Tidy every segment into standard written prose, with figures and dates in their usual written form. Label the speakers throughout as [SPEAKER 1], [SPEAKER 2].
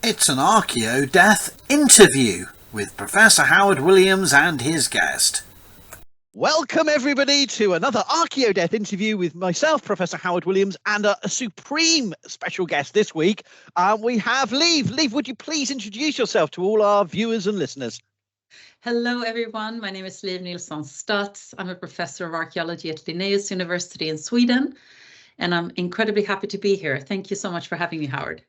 [SPEAKER 1] It's an Archaeodeath Interview with Professor Howard Williams and his guest.
[SPEAKER 2] Welcome everybody to another Archaeodeath interview with myself, Professor Howard Williams, and a supreme special guest this week. We have Liv. Liv, would you please introduce yourself to all our viewers and listeners?
[SPEAKER 3] Hello everyone, my name is Liv Nilsson Stutz. I'm a professor of archaeology at Linnaeus University in Sweden, and I'm incredibly happy to be here. Thank you so much for having me, Howard.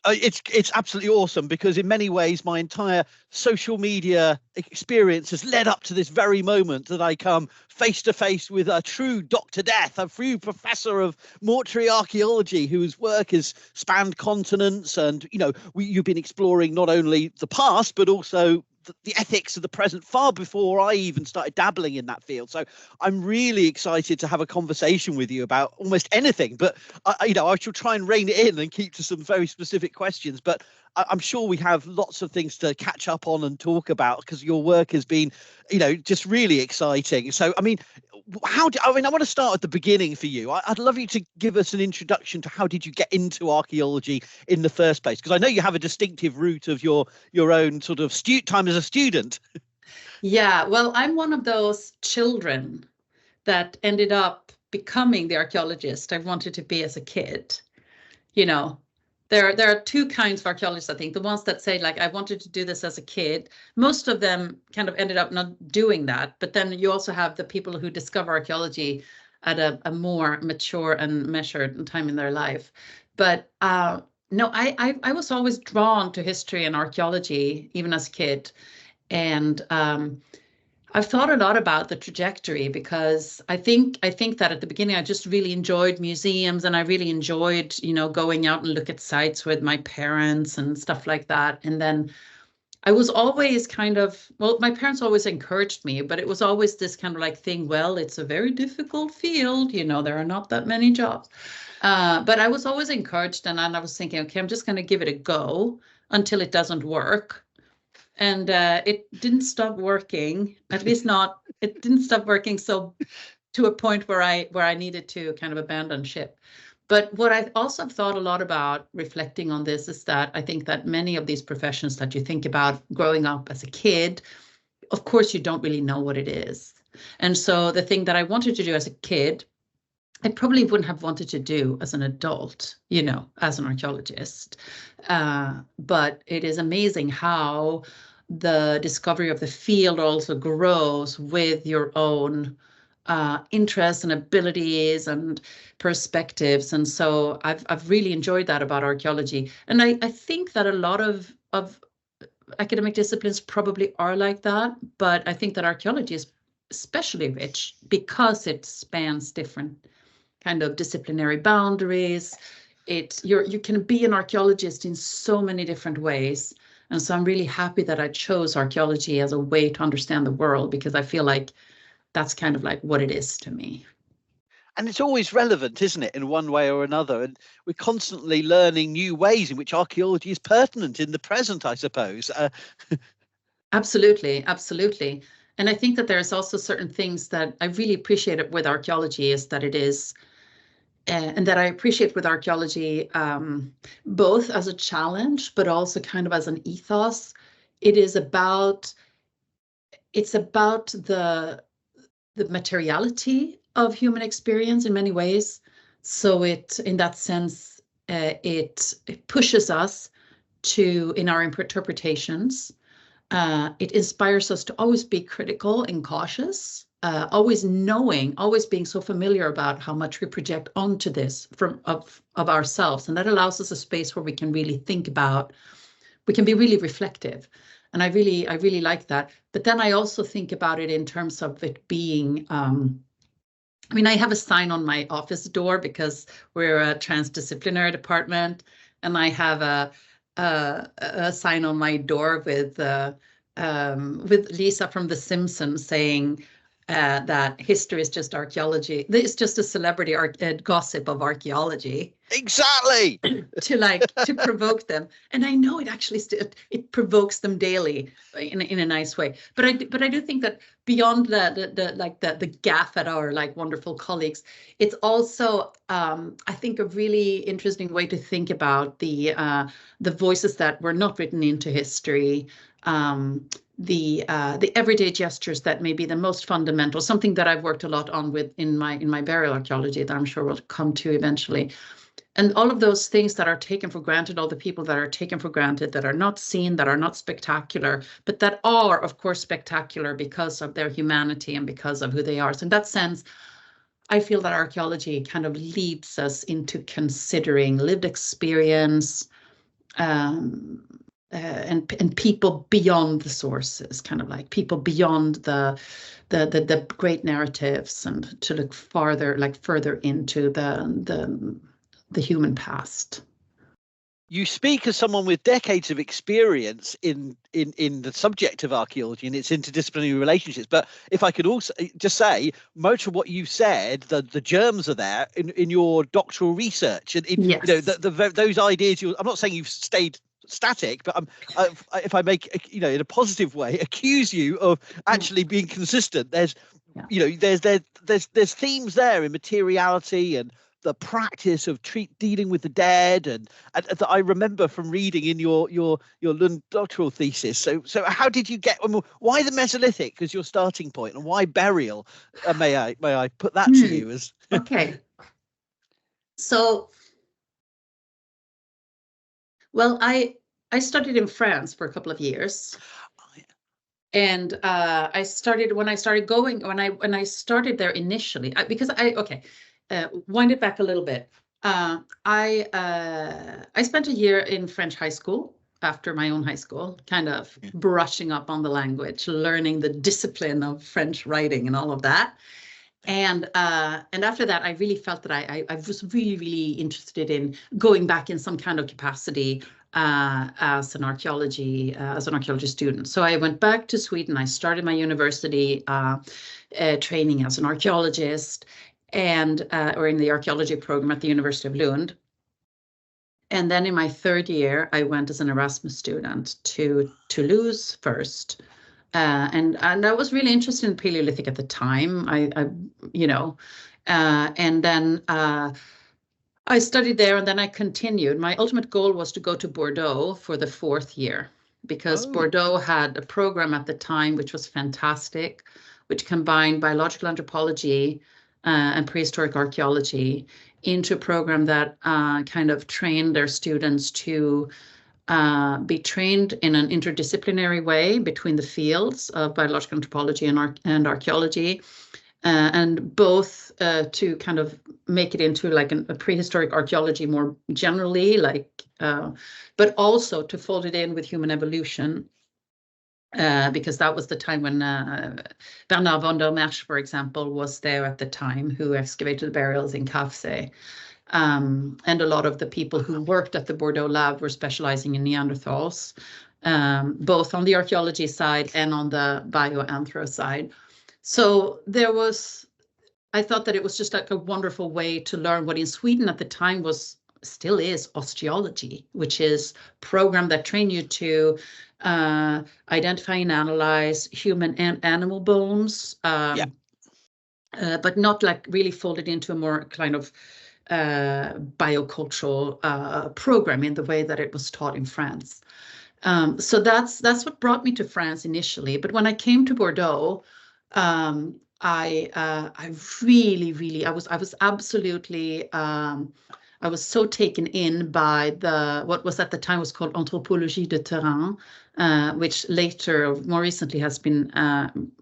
[SPEAKER 2] It's absolutely awesome because in many ways my entire social media experience has led up to this very moment that I come face to face with a true Dr. Death, a true professor of mortuary archaeology whose work has spanned continents. And, you know, you've been exploring not only the past, but also the ethics of the present far before I even started dabbling in that field. So I'm really excited to have a conversation with you about almost anything, but I shall try and rein it in and keep to some very specific questions. But I'm sure we have lots of things to catch up on and talk about because your work has been, just really exciting. So, I want to start at the beginning for you. I'd love you to give us an introduction to how did you get into archaeology in the first place? Because I know you have a distinctive route of your own sort of time as a student.
[SPEAKER 3] Yeah, well, I'm one of those children that ended up becoming the archaeologist I wanted to be as a kid. There are two kinds of archaeologists, I think. The ones that say, like, I wanted to do this as a kid. Most of them kind of ended up not doing that. But then you also have the people who discover archaeology at a more mature and measured time in their life. But no, I was always drawn to history and archaeology, even as a kid. And I've thought a lot about the trajectory because I think that at the beginning I just really enjoyed museums and I really enjoyed, going out and look at sites with my parents and stuff like that. And then I was always my parents always encouraged me, but it was always this kind of like thing, well, it's a very difficult field, there are not that many jobs. But I was always encouraged and I was thinking, okay, I'm just going to give it a go until it doesn't work. And it didn't stop working, at least it didn't stop working. So to a point where I needed to kind of abandon ship. But what I also thought a lot about reflecting on this is that I think that many of these professions that you think about growing up as a kid, of course, you don't really know what it is. And so the thing that I wanted to do as a kid, I probably wouldn't have wanted to do as an adult, as an archaeologist. But it is amazing how the discovery of the field also grows with your own interests and abilities and perspectives. And so I've really enjoyed that about archaeology. And I think that a lot of academic disciplines probably are like that. But I think that archaeology is especially rich because it spans different kind of disciplinary boundaries. You can be an archaeologist in so many different ways. And so I'm really happy that I chose archaeology as a way to understand the world because I feel like that's kind of like what it is to me.
[SPEAKER 2] And it's always relevant, isn't it, in one way or another? And we're constantly learning new ways in which archaeology is pertinent in the present, I suppose.
[SPEAKER 3] Absolutely, absolutely. And I think that there's also certain things that I really appreciate with archaeology is that it is and that I appreciate with archaeology, both as a challenge, but also kind of as an ethos. It's about the materiality of human experience in many ways. So in that sense, it pushes us in our interpretations. It inspires us to always be critical and cautious. Always being so familiar about how much we project onto this of ourselves. And that allows us a space where we can really we can be really reflective. And I really like that. But then I also think about it in terms of it being, I have a sign on my office door because we're a transdisciplinary department. And I have a sign on my door with Lisa from The Simpsons saying, that history is just archaeology. It's just a celebrity gossip of archaeology.
[SPEAKER 2] Exactly.
[SPEAKER 3] to provoke them. And I know it actually it provokes them daily in a nice way. But I do think that beyond the gaffe at our like wonderful colleagues, it's also I think a really interesting way to think about the voices that were not written into history. The everyday gestures that may be the most fundamental, something that I've worked a lot on with in my burial archaeology that I'm sure we'll come to eventually. And all of those things that are taken for granted, all the people that are taken for granted, that are not seen, that are not spectacular, but that are, of course, spectacular because of their humanity and because of who they are. So in that sense, I feel that archaeology kind of leads us into considering lived experience, and people beyond the sources, kind of like people beyond the great narratives, and to look further into the human past.
[SPEAKER 2] You speak as someone with decades of experience in the subject of archaeology and its interdisciplinary relationships. But if I could also just say, much of what you said, the germs are there in your doctoral research, and
[SPEAKER 3] Yes.
[SPEAKER 2] you know those ideas. I'm not saying you've stayed static, but if I make in a positive way accuse you of actually being consistent, there's there's themes there in materiality and the practice of dealing with the dead, and that I remember from reading in your Lund doctoral thesis. So how did you get? Why the Mesolithic as your starting point, and why burial? May I put that to you as?
[SPEAKER 3] Okay. So, well, I studied in France for a couple of years. And when I started there initially, because wind it back a little bit. I spent a year in French high school after my own high school, kind of brushing up on the language, learning the discipline of French writing and all of that. And after that, I really felt that I was really, really interested in going back in some kind of capacity as an archaeology student. So I went back to Sweden. I started my university training as an archaeologist, or in the archaeology program at the University of Lund. And then in my third year, I went as an Erasmus student to Toulouse first. And I was really interested in Paleolithic at the time. And then I studied there, and then I continued. My ultimate goal was to go to Bordeaux for the fourth year, because Bordeaux had a program at the time which was fantastic, which combined biological anthropology and prehistoric archaeology into a program that kind of trained their students to be trained in an interdisciplinary way between the fields of biological anthropology and archaeology, and both to kind of make it into like a prehistoric archaeology more generally, but also to fold it in with human evolution, because that was the time when Bernard von der Merch, for example, was there at the time, who excavated the burials in Kafse. And a lot of the people who worked at the Bordeaux lab were specializing in Neanderthals, both on the archaeology side and on the bioanthro side. So I thought that it was just like a wonderful way to learn what in Sweden at the time still is osteology, which is a program that train you to identify and analyze human and animal bones, but not like really folded into a more kind of biocultural program in the way that it was taught in France. So that's what brought me to France initially. But when I came to Bordeaux, I was so taken in by what was at the time was called anthropologie de terrain, which later, more recently, has been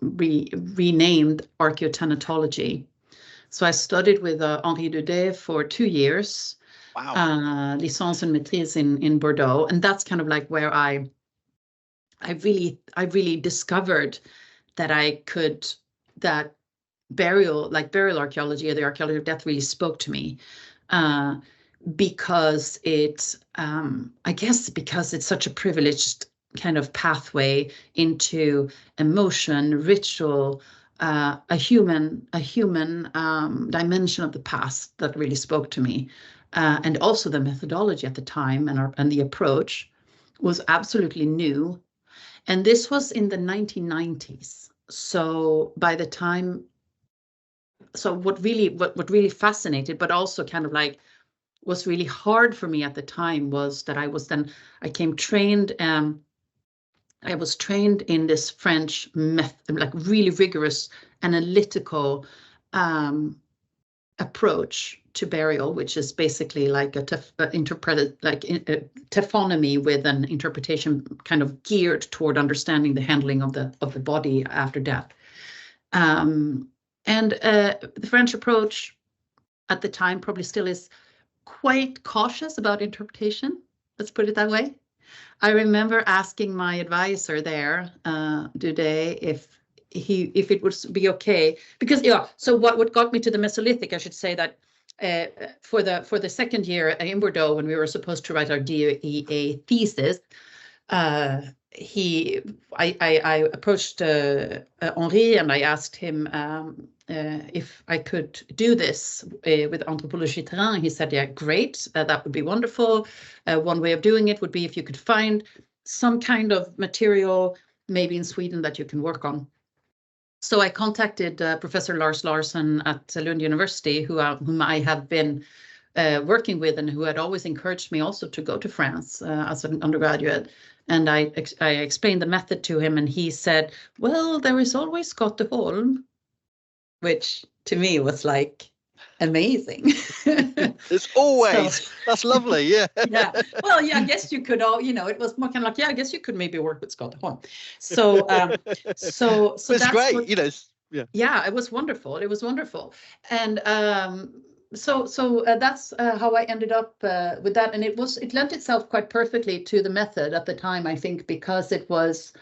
[SPEAKER 3] renamed Archaeothanatology. So I studied with Henri Daudet for 2 years, licence and maîtrise in Bordeaux, and that's kind of like where I really discovered that burial archaeology, or the archaeology of death, really spoke to me, because it's such a privileged kind of pathway into emotion, ritual, a human dimension of the past that really spoke to me. and also the methodology at the time and the approach was absolutely new. And this was in the 1990s. So by the time, so what really fascinated, but also kind of like was really hard for me at the time was that I was trained in this French method, like really rigorous analytical approach to burial, which is basically like a taphonomy with an interpretation kind of geared toward understanding the handling of the body after death. And the French approach at the time probably still is quite cautious about interpretation. Let's put it that way. I remember asking my advisor there, Dudet, if it would be okay, because so what got me to the Mesolithic, I should say that for the second year in Bordeaux, when we were supposed to write our DEA thesis, I approached Henri and I asked him if I could do this with Anthropologie Terrain. He said, yeah, great, that would be wonderful. One way of doing it would be if you could find some kind of material, maybe in Sweden, that you can work on. So I contacted Professor Lars Larsson at Lund University, whom I have been working with and who had always encouraged me also to go to France as an undergraduate. And I explained the method to him, and he said, well, there is always Scott Holm, which to me was like amazing.
[SPEAKER 2] It's always, that's lovely, yeah.
[SPEAKER 3] Yeah, well, yeah, I guess you could it was more kind of like, yeah, I guess you could maybe work with Scott Holm. So so
[SPEAKER 2] it's
[SPEAKER 3] that's
[SPEAKER 2] great,
[SPEAKER 3] yeah. Yeah, it was wonderful. It was wonderful. And so that's how I ended up with that. And it lent itself quite perfectly to the method at the time, I think, because it was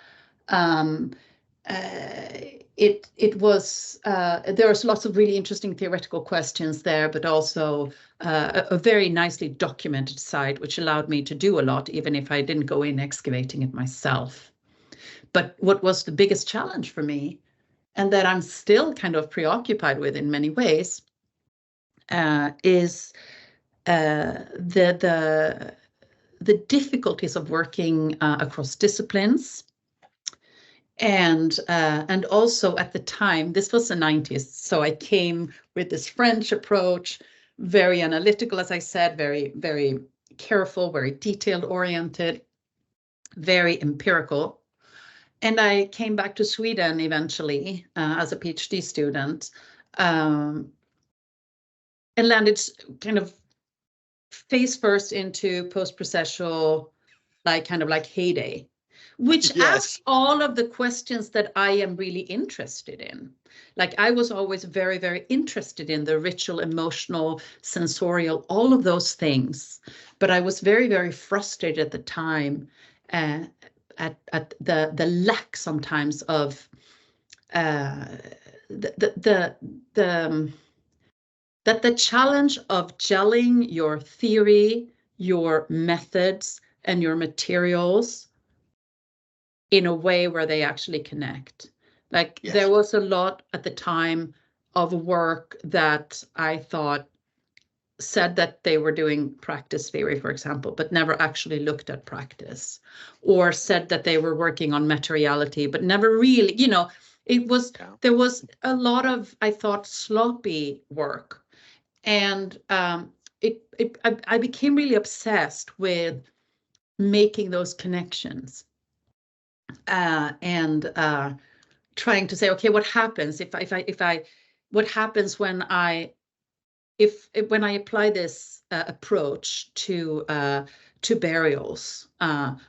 [SPEAKER 3] there was lots of really interesting theoretical questions there, but also a very nicely documented site, which allowed me to do a lot, even if I didn't go in excavating it myself. But what was the biggest challenge for me, and that I'm still kind of preoccupied with in many ways, is the difficulties of working across disciplines. And also at the time, this was the 90s, so I came with this French approach, very analytical, as I said, very, very careful, very detailed oriented, very empirical. And I came back to Sweden eventually as a PhD student, and landed kind of face first into post-processual, kind of like heyday, which asks all of the questions that I am really interested in. Like, I was always very, very interested in the ritual, emotional, sensorial, all of those things. But I was very, very frustrated at the time at the lack sometimes of the challenge of gelling your theory, your methods, and your materials in a way where they actually connect. Like, there was a lot at the time of work that I thought said that they were doing practice theory, for example, but never actually looked at practice, or said that they were working on materiality, but never really, there was a lot of, I thought, sloppy work. And I became really obsessed with making those connections. And trying to say, okay, what happens what happens when I apply this approach to burials?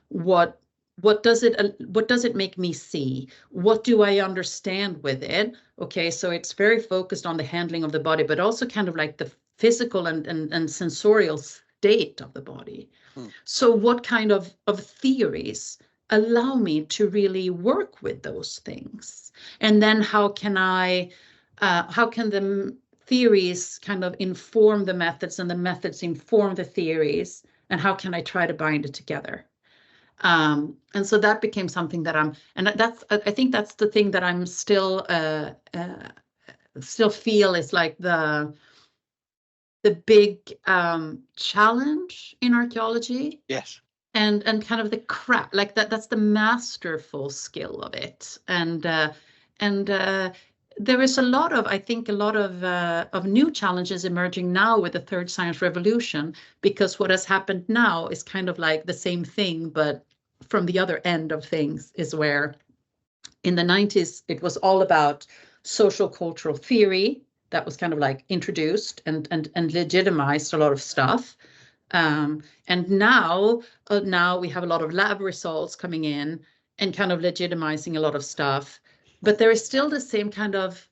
[SPEAKER 3] What does it make me see? What do I understand with it? Okay, so it's very focused on the handling of the body, but also kind of like the physical and sensorial state of the body. So what kind of theories allow me to really work with those things? And then how can the theories kind of inform the methods, and the methods inform the theories, and how can I try to bind it together? And so that became something that I think that's the thing that I'm still feel is like the the big challenge in archaeology.
[SPEAKER 2] Yes.
[SPEAKER 3] And kind of the craft, like that's the masterful skill of it. And there is a lot of, I think, a lot of new challenges emerging now with the third science revolution, because what has happened now is kind of like the same thing, but from the other end of things, is where in the 90s, it was all about social cultural theory that was kind of like introduced and legitimized a lot of stuff. And now we have a lot of lab results coming in and kind of legitimizing a lot of stuff, but there is still the same kind of,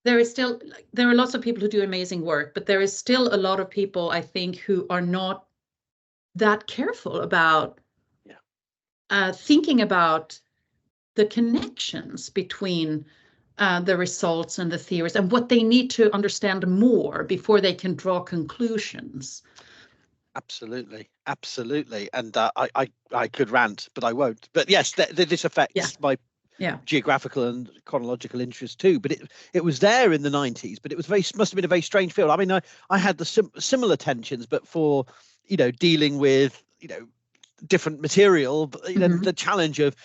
[SPEAKER 3] there are lots of people who do amazing work, but there is still a lot of people, I think, who are not that careful about thinking about the connections between the results and the theories, and what they need to understand more before they can draw conclusions.
[SPEAKER 2] Absolutely, absolutely. And I could rant, but I won't. But yes, this affects my geographical and chronological interest too. But it was there in the 90s, but it was must have been a very strange field. I mean, I had the similar tensions, but for, dealing with, different material, the challenge of,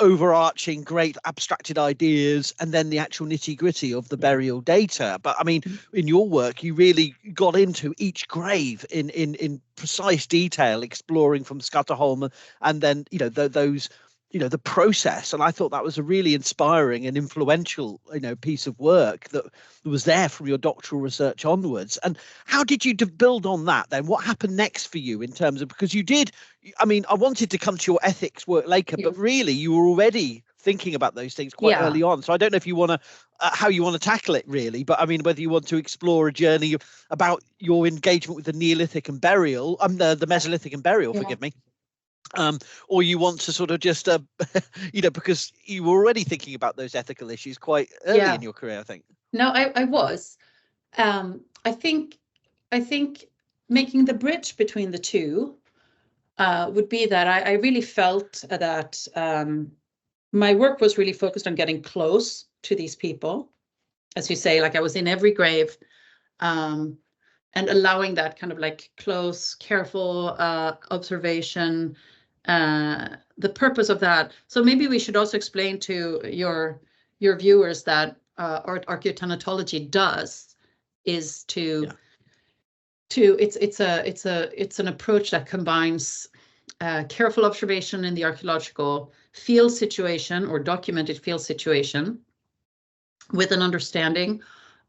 [SPEAKER 2] overarching great abstracted ideas and then the actual nitty-gritty of the burial data. But I mean, in your work, you really got into each grave in precise detail, exploring from Scatterholm and then, those, the process. And I thought that was a really inspiring and influential, piece of work that was there from your doctoral research onwards. And how did you build on that then? What happened next for you in terms of, because you did, I mean, I wanted to come to your ethics work later, but really you were already thinking about those things quite early on. So I don't know if you want to, how you want to tackle it really, but I mean, whether you want to explore a journey about your engagement with the Neolithic and burial, the Mesolithic and burial, forgive me. Or you want to sort of just, because you were already thinking about those ethical issues quite early in your career, I think.
[SPEAKER 3] No, I was. I think making the bridge between the two would be that I really felt that my work was really focused on getting close to these people. As you say, like I was in every grave, and allowing that kind of like close, careful observation. The purpose of that. So maybe we should also explain to your viewers that archaeothanatology does is it's an approach that combines careful observation in the archaeological field situation or documented field situation with an understanding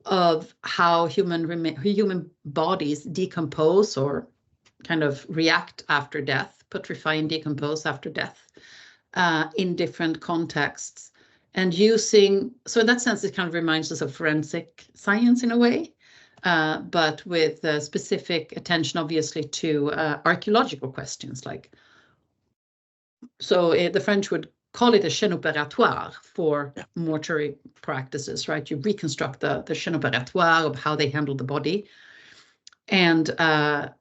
[SPEAKER 3] of how human bodies decompose or kind of react after death, putrefy and decompose after death in different contexts. And so in that sense, it kind of reminds us of forensic science in a way, but with specific attention, obviously, to archaeological questions. The French would call it a chaîne opératoire for mortuary practices, right? You reconstruct the chaîne opératoire of how they handle the body. And to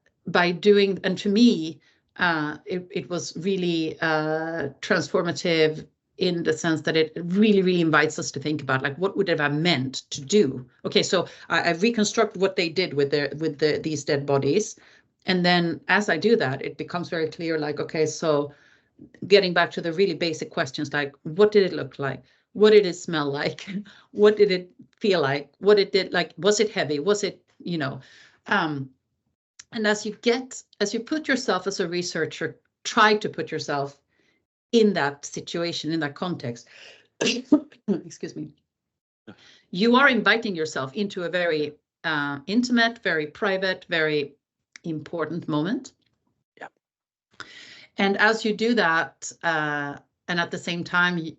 [SPEAKER 3] me, it was really transformative in the sense that it really, really invites us to think about, like, what would it have meant to do? Okay, so I reconstruct what they did with these dead bodies. And then as I do that, it becomes very clear, like, okay, so getting back to the really basic questions, like, what did it look like? What did it smell like? What did it feel like? What it did, like, was it heavy? Was it, and as you put yourself as a researcher, try to put yourself in that situation, in that context, excuse me, you are inviting yourself into a very intimate, very private, very important moment.
[SPEAKER 2] Yeah.
[SPEAKER 3] And as you do that, and at the same time,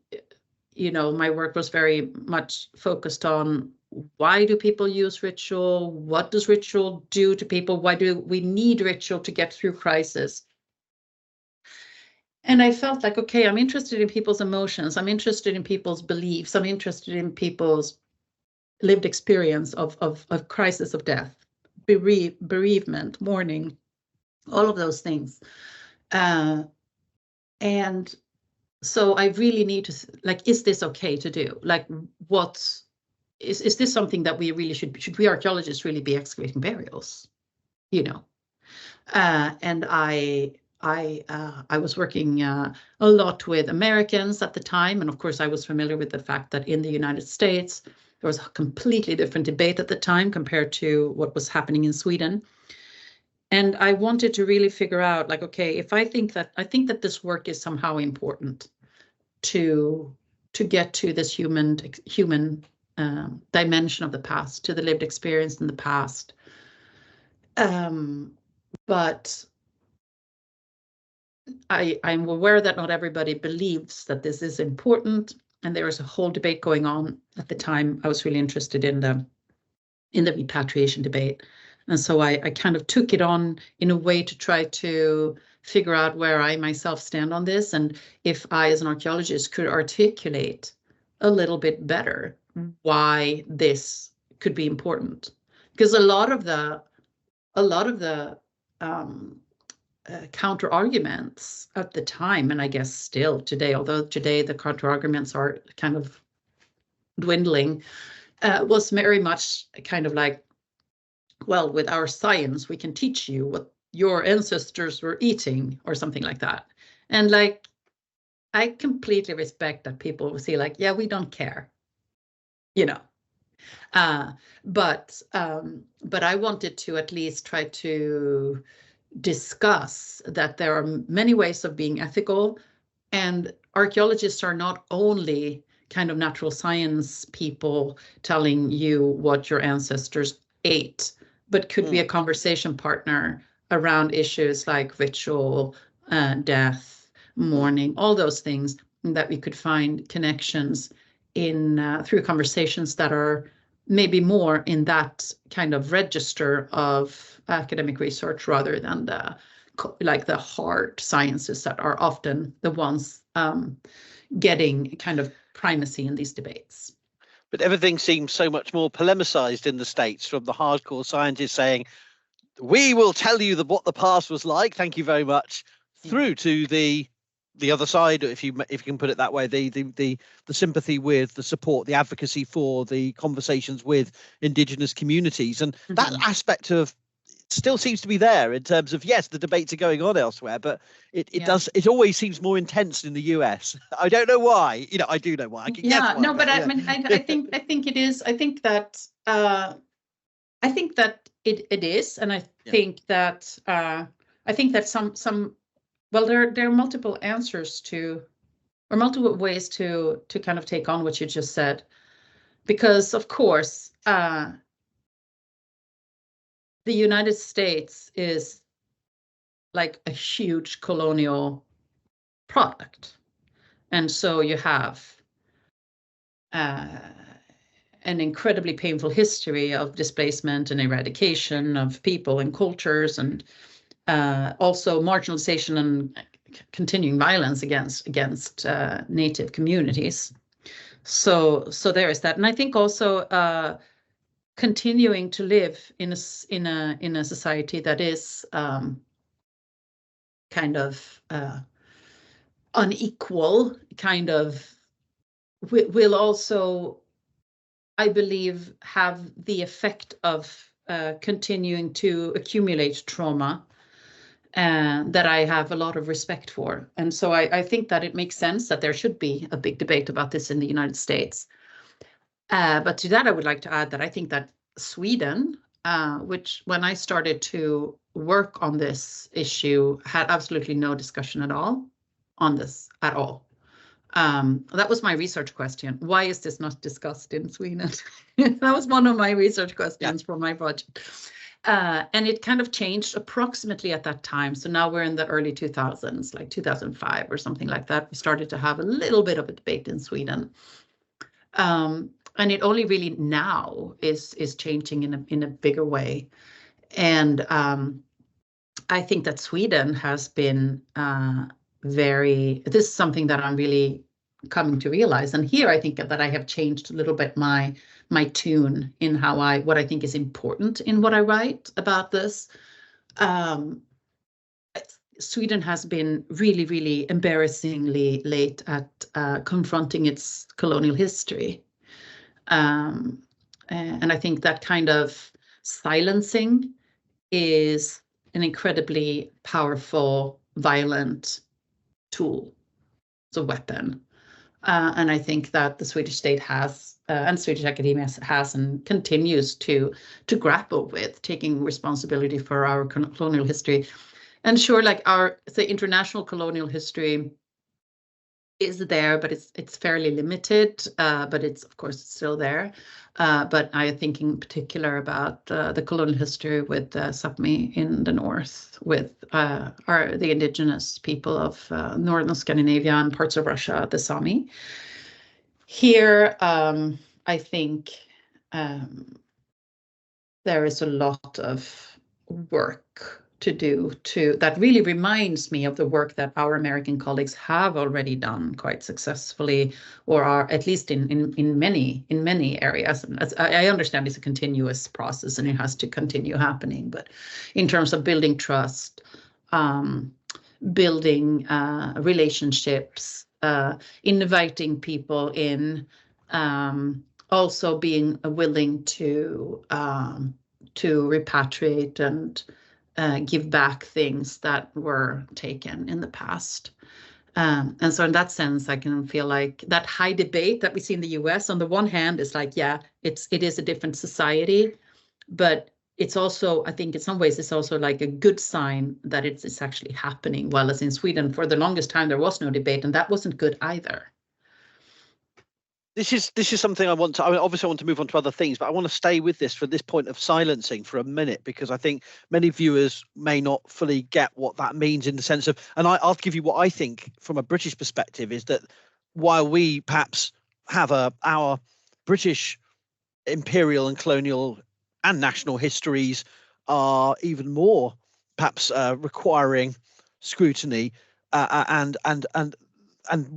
[SPEAKER 3] my work was very much focused on, why do people use ritual? What does ritual do to people? Why do we need ritual to get through crisis? And I felt like, okay, I'm interested in people's emotions. I'm interested in people's beliefs. I'm interested in people's lived experience of crisis of death, bereavement, mourning, all of those things. And so I really need to, like, is this okay to do? Like, is this something that we really should we archaeologists really be excavating burials? You know, and I was working a lot with Americans at the time, and of course I was familiar with the fact that in the United States there was a completely different debate at the time compared to what was happening in Sweden. And I wanted to really figure out, like, okay, if I think that this work is somehow important to get to this human dimension of the past, to the lived experience in the past. But I'm aware that not everybody believes that this is important, and there was a whole debate going on at the time. I was really interested in the repatriation debate, and so I kind of took it on in a way to try to figure out where I myself stand on this, and if I, as an archaeologist, could articulate a little bit better why this could be important, because a lot of the counter arguments at the time, and I guess still today, although today the counter arguments are kind of dwindling, was very much kind of like, well, with our science, we can teach you what your ancestors were eating or something like that. And like, I completely respect that people will say like, yeah, we don't care, you know. But I wanted to at least try to discuss that there are many ways of being ethical, and archaeologists are not only kind of natural science people telling you what your ancestors ate, but could be a conversation partner around issues like ritual, death, mourning, all those things, that we could find connections in through conversations that are maybe more in that kind of register of academic research rather than the hard sciences that are often the ones getting kind of primacy in these debates.
[SPEAKER 2] But everything seems so much more polemicized in the States, from the hardcore scientists saying, we will tell you what the past was like, thank you very much, through to the other side, if you can put it that way, the sympathy with, the support, the advocacy for, the conversations with Indigenous communities. And that aspect of still seems to be there in terms of, yes, the debates are going on elsewhere, but it always seems more intense in the US. I don't know why. You know, I do know why. I can guess why,
[SPEAKER 3] no, but I mean, I think it is. I think that it is, and I think that some well, there are multiple answers to, or multiple ways to kind of take on what you just said, because of course the United States is like a huge colonial product, and so you have an incredibly painful history of displacement and eradication of people and cultures, and also marginalization and continuing violence against native communities. So there is that, and I think also continuing to live in a society that is kind of unequal, kind of will also, I believe, have the effect of continuing to accumulate trauma that I have a lot of respect for. And so I think that it makes sense that there should be a big debate about this in the United States. But to that, I would like to add that I think that Sweden, which when I started to work on this issue, had absolutely no discussion at all on this at all. That was my research question. Why is this not discussed in Sweden? That was one of my research questions for my project. And it kind of changed approximately at that time. So now we're in the early 2000s, like 2005 or something like that. We started to have a little bit of a debate in Sweden. And it only really now is changing in a bigger way. And I think that Sweden has been this is something that I'm really coming to realize. And here I think that I have changed a little bit my tune in what I think is important in what I write about this. Sweden has been really, really embarrassingly late at confronting its colonial history. And I think that kind of silencing is an incredibly powerful, violent tool. It's a weapon. And I think that the Swedish state has, and Swedish academia has and continues to grapple with taking responsibility for our colonial history. And sure, like the international colonial history is there, but it's fairly limited, but it's, of course, it's still there. But I think in particular about the colonial history with Sapmi in the north, with the indigenous people of northern Scandinavia and parts of Russia, the Sami. Here, I think there is a lot of work to do that really reminds me of the work that our American colleagues have already done quite successfully, or are at least in many areas. And I understand it's a continuous process and it has to continue happening, but in terms of building trust, building relationships, inviting people in, also being willing to repatriate and give back things that were taken in the past. And so in that sense, I can feel like that high debate that we see in the US, on the one hand, is like, yeah, it is a different society, but it's also, I think in some ways, it's also like a good sign that it's actually happening. While as in Sweden, for the longest time, there was no debate, and that wasn't good either.
[SPEAKER 2] This is something I want to, I mean, obviously I want to move on to other things, but I want to stay with this for this point of silencing for a minute, because I think many viewers may not fully get what that means in the sense of, and I'll give you what I think from a British perspective is that while we perhaps have our British imperial and colonial and national histories are even more perhaps requiring scrutiny and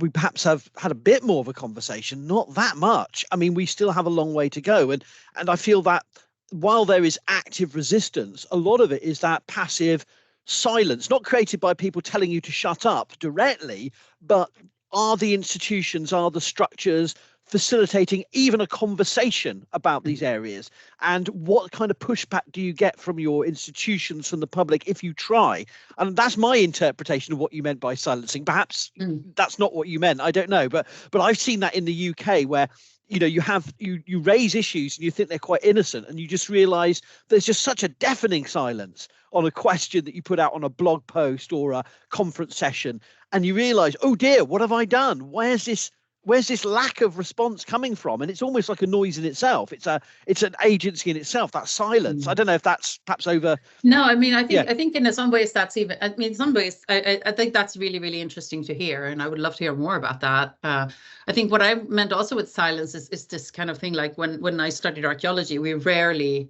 [SPEAKER 2] we perhaps have had a bit more of a conversation, not that much. I mean, we still have a long way to go. And I feel that while there is active resistance, a lot of it is that passive silence, not created by people telling you to shut up directly, but are the institutions, are the structures facilitating even a conversation about these areas? And what kind of pushback do you get from your institutions, from the public, if you try? And that's my interpretation of what you meant by silencing. Perhaps that's not what you meant, I don't know, but I've seen that in the UK, where you raise issues and you think they're quite innocent, and you just realize there's just such a deafening silence on a question that you put out on a blog post or a conference session, and you realize, oh dear, what have I done? Where's this lack of response coming from? And it's almost like a noise in itself. It's an agency in itself, that silence. I don't know if that's perhaps over.
[SPEAKER 3] No, I mean, I think in some ways that's even, I mean, in some ways, I think that's really, really interesting to hear. And I would love to hear more about that. I think what I meant also with silence is this kind of thing, like when I studied archaeology, we rarely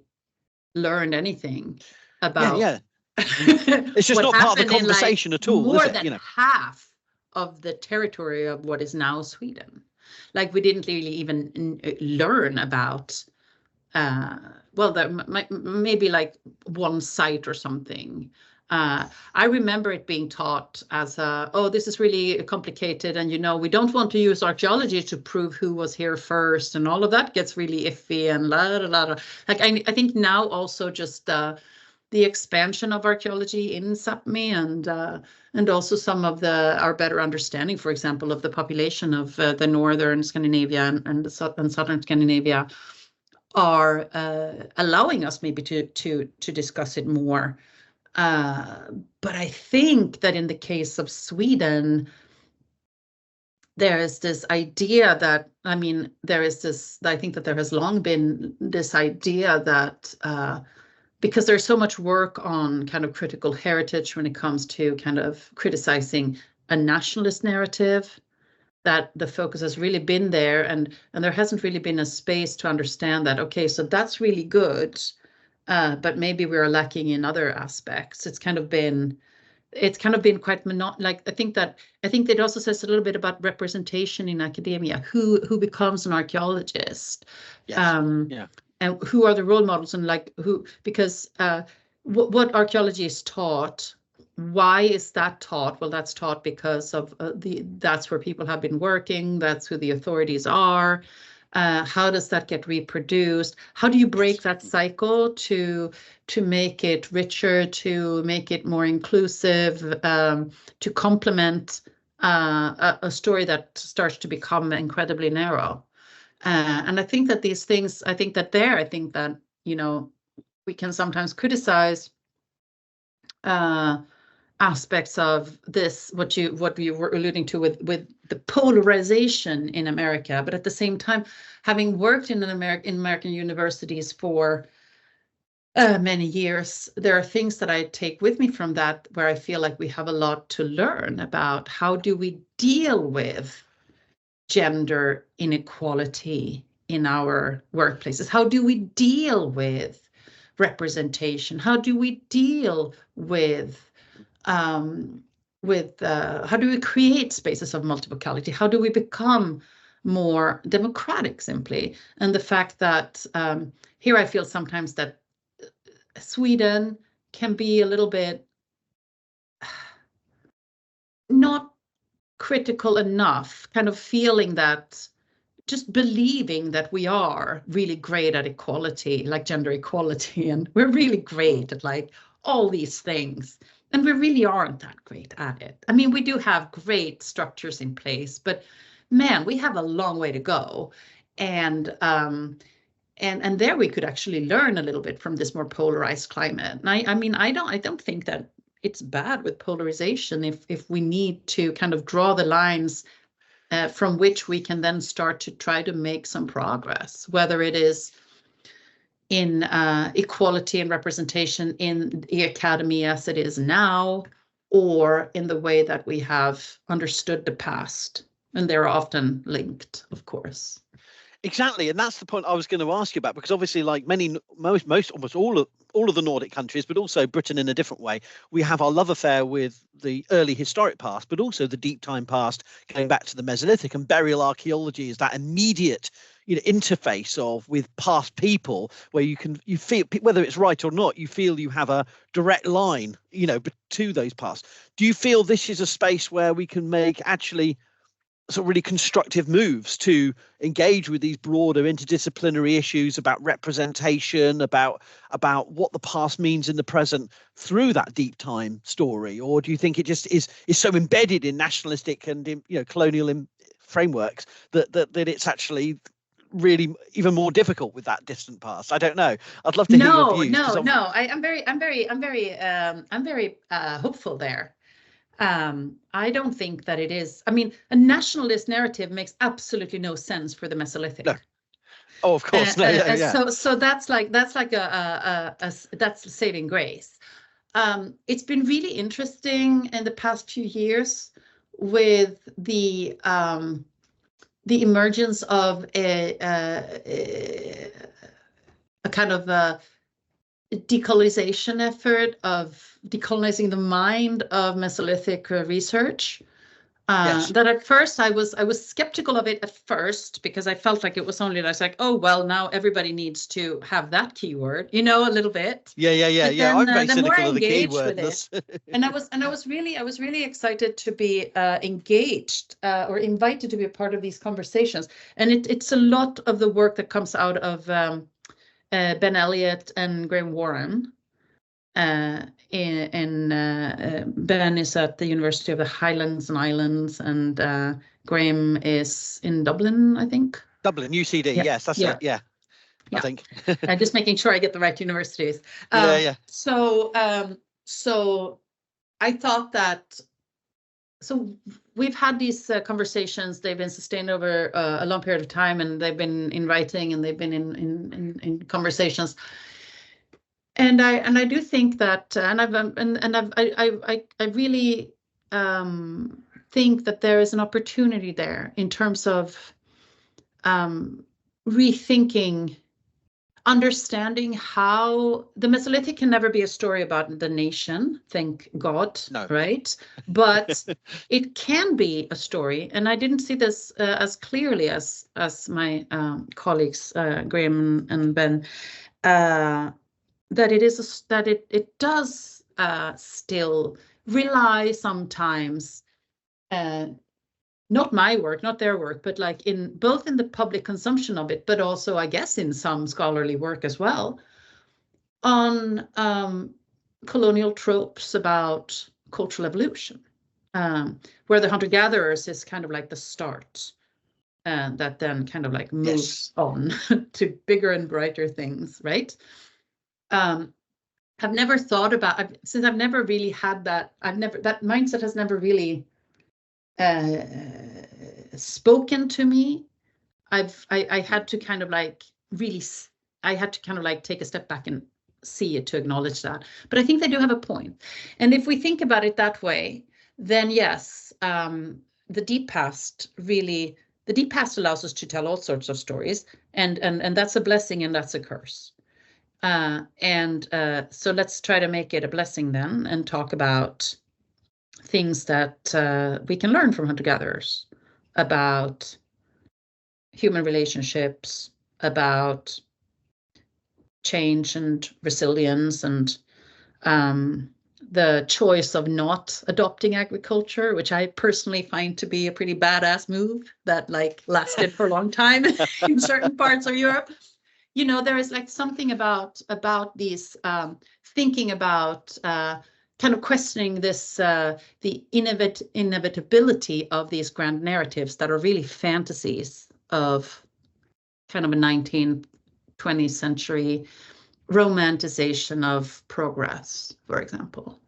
[SPEAKER 3] learned anything about.
[SPEAKER 2] Yeah. It's just not part of the conversation at all.
[SPEAKER 3] More than half of the territory of what is now Sweden. Like we didn't really even learn about, well, there maybe like one site or something. I remember it being taught as, oh, this is really complicated. And, we don't want to use archaeology to prove who was here first. And all of that gets really iffy and la la la. Like I think now also just the expansion of archaeology in Sapmi and also some of our better understanding, for example, of the population of the northern Scandinavia and southern Scandinavia are allowing us maybe to discuss it more. But I think that in the case of Sweden, there is this idea that, I think that there has long been this idea that because there's so much work on kind of critical heritage when it comes to kind of criticizing a nationalist narrative, that the focus has really been there, and there hasn't really been a space to understand that, okay, so that's really good, but maybe we're lacking in other aspects. It's kind of been quite like, I think that also says a little bit about representation in academia, who becomes an archaeologist.
[SPEAKER 2] Yes.
[SPEAKER 3] And who are the role models, and like who, because what archaeology is taught, why is that taught? Well, that's taught because of that's where people have been working, that's who the authorities are. How does that get reproduced? How do you break that cycle to make it richer, to make it more inclusive, to complement a story that starts to become incredibly narrow? And I think that these things, I think that, you know, we can sometimes criticize aspects of this, what you were alluding to with the polarization in America. But at the same time, having worked in American universities for many years, there are things that I take with me from that where I feel like we have a lot to learn about. How do we deal with gender inequality in our workplaces? How do we deal with representation? How do we deal with how do we create spaces of multiplicality? How do we become more democratic, simply? And the fact that here I feel sometimes that Sweden can be a little bit not critical enough, kind of feeling that, just believing that we are really great at equality, like gender equality, and we're really great at like all these things. And we really aren't that great at it. I mean, we do have great structures in place, but man, we have a long way to go. And there we could actually learn a little bit from this more polarized climate. And I mean, I don't think that it's bad with polarization if we need to kind of draw the lines from which we can then start to try to make some progress, whether it is in equality and representation in the academy as it is now, or in the way that we have understood the past. And they're often linked, of course.
[SPEAKER 2] Exactly, and that's the point I was going to ask you about, because obviously, like almost all of the Nordic countries, but also Britain in a different way, we have our love affair with the early historic past, but also the deep time past, going back to the Mesolithic. And burial archaeology is that immediate, you know, interface with past people, where you feel, whether it's right or not, you feel you have a direct line, you know, to those past. Do you feel this is a space where we can make actually sort of really constructive moves to engage with these broader interdisciplinary issues about representation, about what the past means in the present through that deep time story? Or do you think it just is so embedded in nationalistic and colonial frameworks that it's actually really even more difficult with that distant past? I don't know. I'd love to hear your views.
[SPEAKER 3] No. I'm very hopeful there. I don't think that it is. I mean, a nationalist narrative makes absolutely no sense for the Mesolithic.
[SPEAKER 2] No. Oh, of course.
[SPEAKER 3] So that's like that's saving grace. It's been really interesting in the past few years with the emergence of a kind of a decolonization effort, of decolonizing the mind of Mesolithic research.
[SPEAKER 2] Yes.
[SPEAKER 3] That at first I was skeptical of it at first, because I felt like it was only like, oh well, now everybody needs to have that keyword, you know, a little bit.
[SPEAKER 2] Yeah.
[SPEAKER 3] Then,
[SPEAKER 2] I'm very
[SPEAKER 3] cynical
[SPEAKER 2] of the keyword.
[SPEAKER 3] And I was really excited to be engaged or invited to be a part of these conversations. And it's a lot of the work that comes out of Ben Elliott and Graham Warren. Ben is at the University of the Highlands and Islands, and Graham is in Dublin, I think.
[SPEAKER 2] Dublin, UCD, yeah. Yes, that's it, yeah. I think.
[SPEAKER 3] Just making sure I get the right universities. So I thought that, so we've had these conversations, they've been sustained over a long period of time, and they've been in writing, and they've been in conversations. And I do think that, I really think that there is an opportunity there in terms of rethinking, understanding how the Mesolithic can never be a story about the nation, thank God,
[SPEAKER 2] no.
[SPEAKER 3] Right? But it can be a story, and I didn't see this as clearly as my colleagues Graham and Ben. That it does still rely sometimes not my work, not their work, but like in both in the public consumption of it, but also I guess in some scholarly work as well, on colonial tropes about cultural evolution, where the hunter-gatherers is kind of like the start, and that then kind of like moves on to bigger and brighter things, right? I've never thought about, since I've never really had that, that mindset has never really spoken to me. I had to kind of like really, I had to kind of like take a step back and see it to acknowledge that. But I think they do have a point. And if we think about it that way, then yes, the deep past allows us to tell all sorts of stories, and that's a blessing and that's a curse. So let's try to make it a blessing then and talk about things that we can learn from hunter-gatherers about human relationships, about change and resilience, and the choice of not adopting agriculture, which I personally find to be a pretty badass move that like lasted for a long time in certain parts of Europe. You know, there is like something about these thinking about kind of questioning this the inevitability of these grand narratives that are really fantasies of kind of a 19th, 20th century romanticization of progress, for example.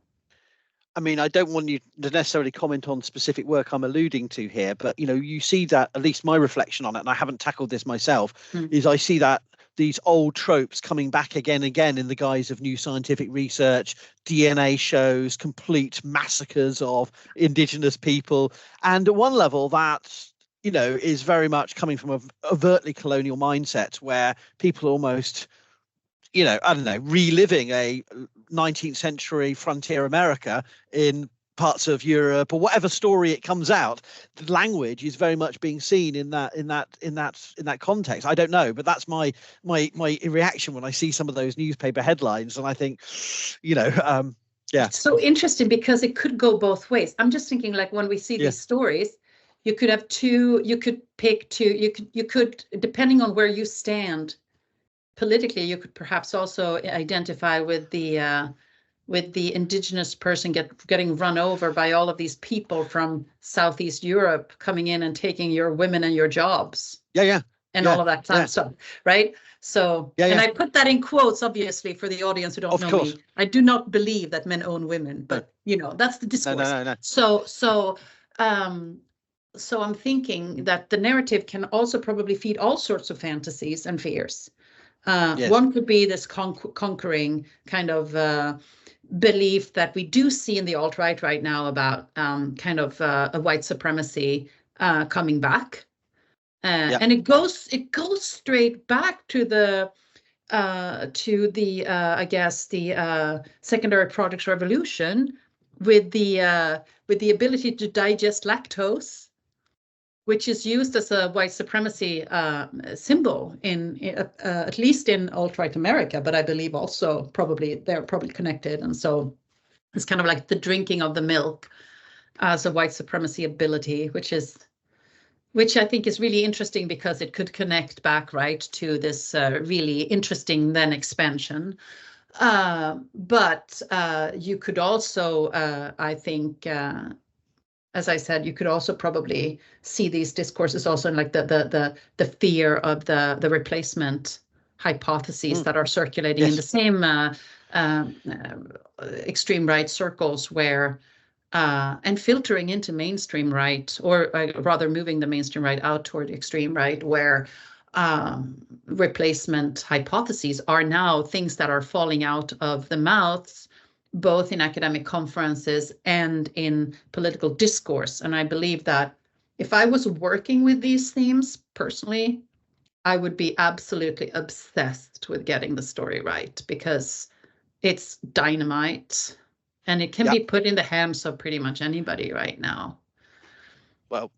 [SPEAKER 2] I mean, I don't want you to necessarily comment on specific work I'm alluding to here, but, you know, you see that, at least my reflection on it, and I haven't tackled this myself, is I see that these old tropes coming back again and again in the guise of new scientific research, DNA shows, complete massacres of indigenous people. And at one level, that, you know, is very much coming from an overtly colonial mindset where people almost, you know, I don't know, reliving a 19th century frontier America in parts of Europe or whatever story it comes out. The language is very much being seen in that context. I don't know, but that's my reaction when I see some of those newspaper headlines, and I think, you know, yeah.
[SPEAKER 3] It's so interesting because it could go both ways. I'm just thinking, like, when we see these stories, you could have two. You could pick two. You could depending on where you stand politically, you could perhaps also identify with the indigenous person getting run over by all of these people from Southeast Europe coming in and taking your women and your jobs. And all of that kind of stuff, right? So, and I put that in quotes, obviously, for the audience who don't know me. I do not believe that men own women, but you know, that's the discourse.
[SPEAKER 2] No.
[SPEAKER 3] So I'm thinking that the narrative can also probably feed all sorts of fantasies and fears. One could be this conquering kind of belief that we do see in the alt-right right now about kind of a white supremacy coming back, and it goes straight back to the I guess the secondary products revolution with the ability to digest lactose, which is used as a white supremacy symbol in at least in alt-right America, but I believe also they're probably connected. And so it's kind of like the drinking of the milk as a white supremacy ability, which I think is really interesting because it could connect back right to this really interesting then expansion. But you could also, I think, as I said, you could also probably see these discourses also in like the fear of the replacement hypotheses that are circulating in the same extreme right circles where and filtering into mainstream right, or rather moving the mainstream right out toward extreme right, where replacement hypotheses are now things that are falling out of the mouths both in academic conferences and in political discourse. And I believe that if I was working with these themes personally, I would be absolutely obsessed with getting the story right, because it's dynamite and it can be put in the hands of pretty much anybody right now.
[SPEAKER 2] Well,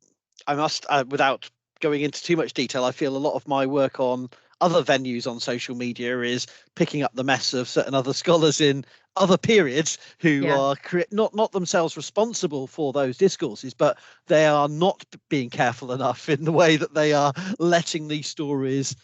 [SPEAKER 2] I must, without going into too much detail, I feel a lot of my work on other venues on social media is picking up the mess of certain other scholars in other periods who are not themselves responsible for those discourses, but they are not being careful enough in the way that they are letting these stories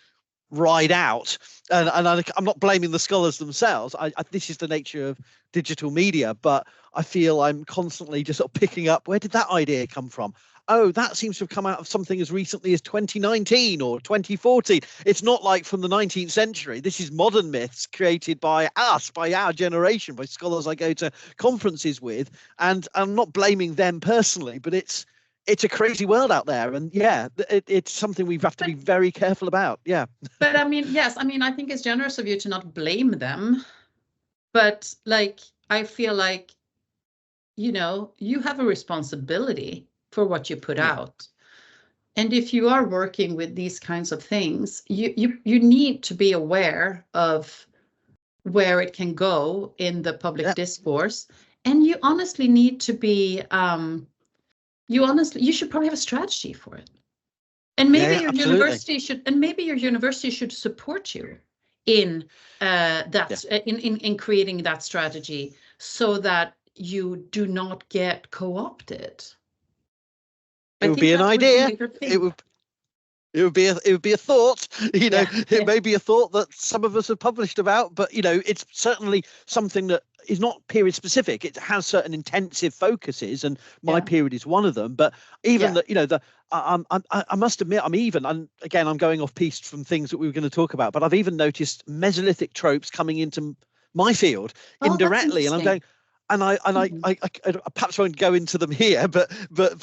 [SPEAKER 2] ride out. And I'm not blaming the scholars themselves. This is the nature of digital media, but I feel I'm constantly just sort of picking up, where did that idea come from? Oh, that seems to have come out of something as recently as 2019 or 2014. It's not like from the 19th century. This is modern myths created by us, by our generation, by scholars I go to conferences with. And I'm not blaming them personally, but it's a crazy world out there. And yeah, it's something we have to be very careful about. Yeah.
[SPEAKER 3] But I mean, yes, I mean, I think it's generous of you to not blame them. But like, I feel like, you know, you have a responsibility for what you put out. And if you are working with these kinds of things, you need to be aware of where it can go in the public discourse. And you honestly need to be, you should probably have a strategy for it. And maybe your university should support you in that in creating that strategy, so that you do not get co-opted.
[SPEAKER 2] It would be an idea. It would be a thought, you know. It may be a thought that some of us have published about, but you know, it's certainly something that is not period specific. It has certain intensive focuses, and my period is one of them. But even that, you know, I must admit, I'm going off piste from things that we were going to talk about, but I've even noticed Mesolithic tropes coming into my field indirectly, and I'm going. And I perhaps won't go into them here, but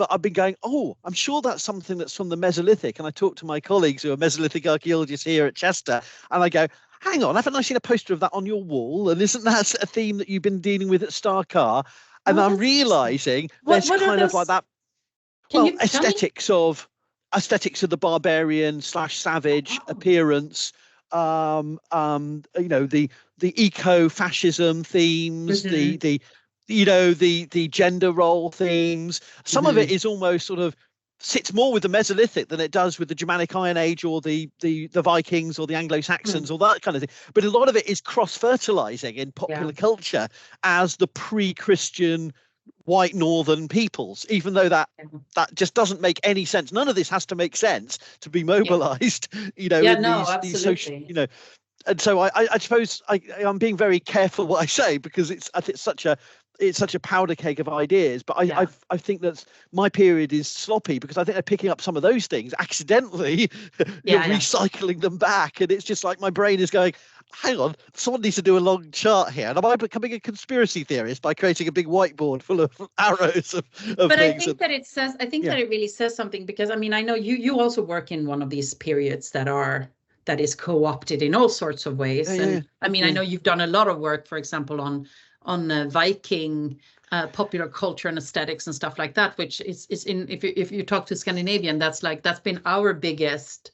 [SPEAKER 2] I've been going, oh, I'm sure that's something that's from the Mesolithic. And I talk to my colleagues who are Mesolithic archaeologists here at Chester, and I go, hang on, haven't I seen a poster of that on your wall? And isn't that a theme that you've been dealing with at Starcar? And I'm realizing there's kind of like that, aesthetics of the barbarian / savage appearance. You know, the eco-fascism themes, the gender role themes. Some of it is almost sort of sits more with the Mesolithic than it does with the Germanic Iron Age or the Vikings or the Anglo-Saxons or that kind of thing. But a lot of it is cross-fertilizing in popular culture as the pre-Christian white northern peoples, even though that just doesn't make any sense. None of this has to make sense to be mobilized, you know, in these social, you know. And so I suppose I'm being very careful what I say, because it's such a powder keg of ideas. But I think that my period is sloppy, because I think they're picking up some of those things accidentally, recycling them back, and it's just like my brain is going, hang on, someone needs to do a long chart here. And am I becoming a conspiracy theorist by creating a big whiteboard full of arrows of
[SPEAKER 3] but
[SPEAKER 2] things?
[SPEAKER 3] I think that it says, that it really says something, because I mean, I know you also work in one of these periods that is co-opted in all sorts of ways. I mean, I know you've done a lot of work, for example, on Viking popular culture and aesthetics and stuff like that, which is in, if you talk to Scandinavian, that's been our biggest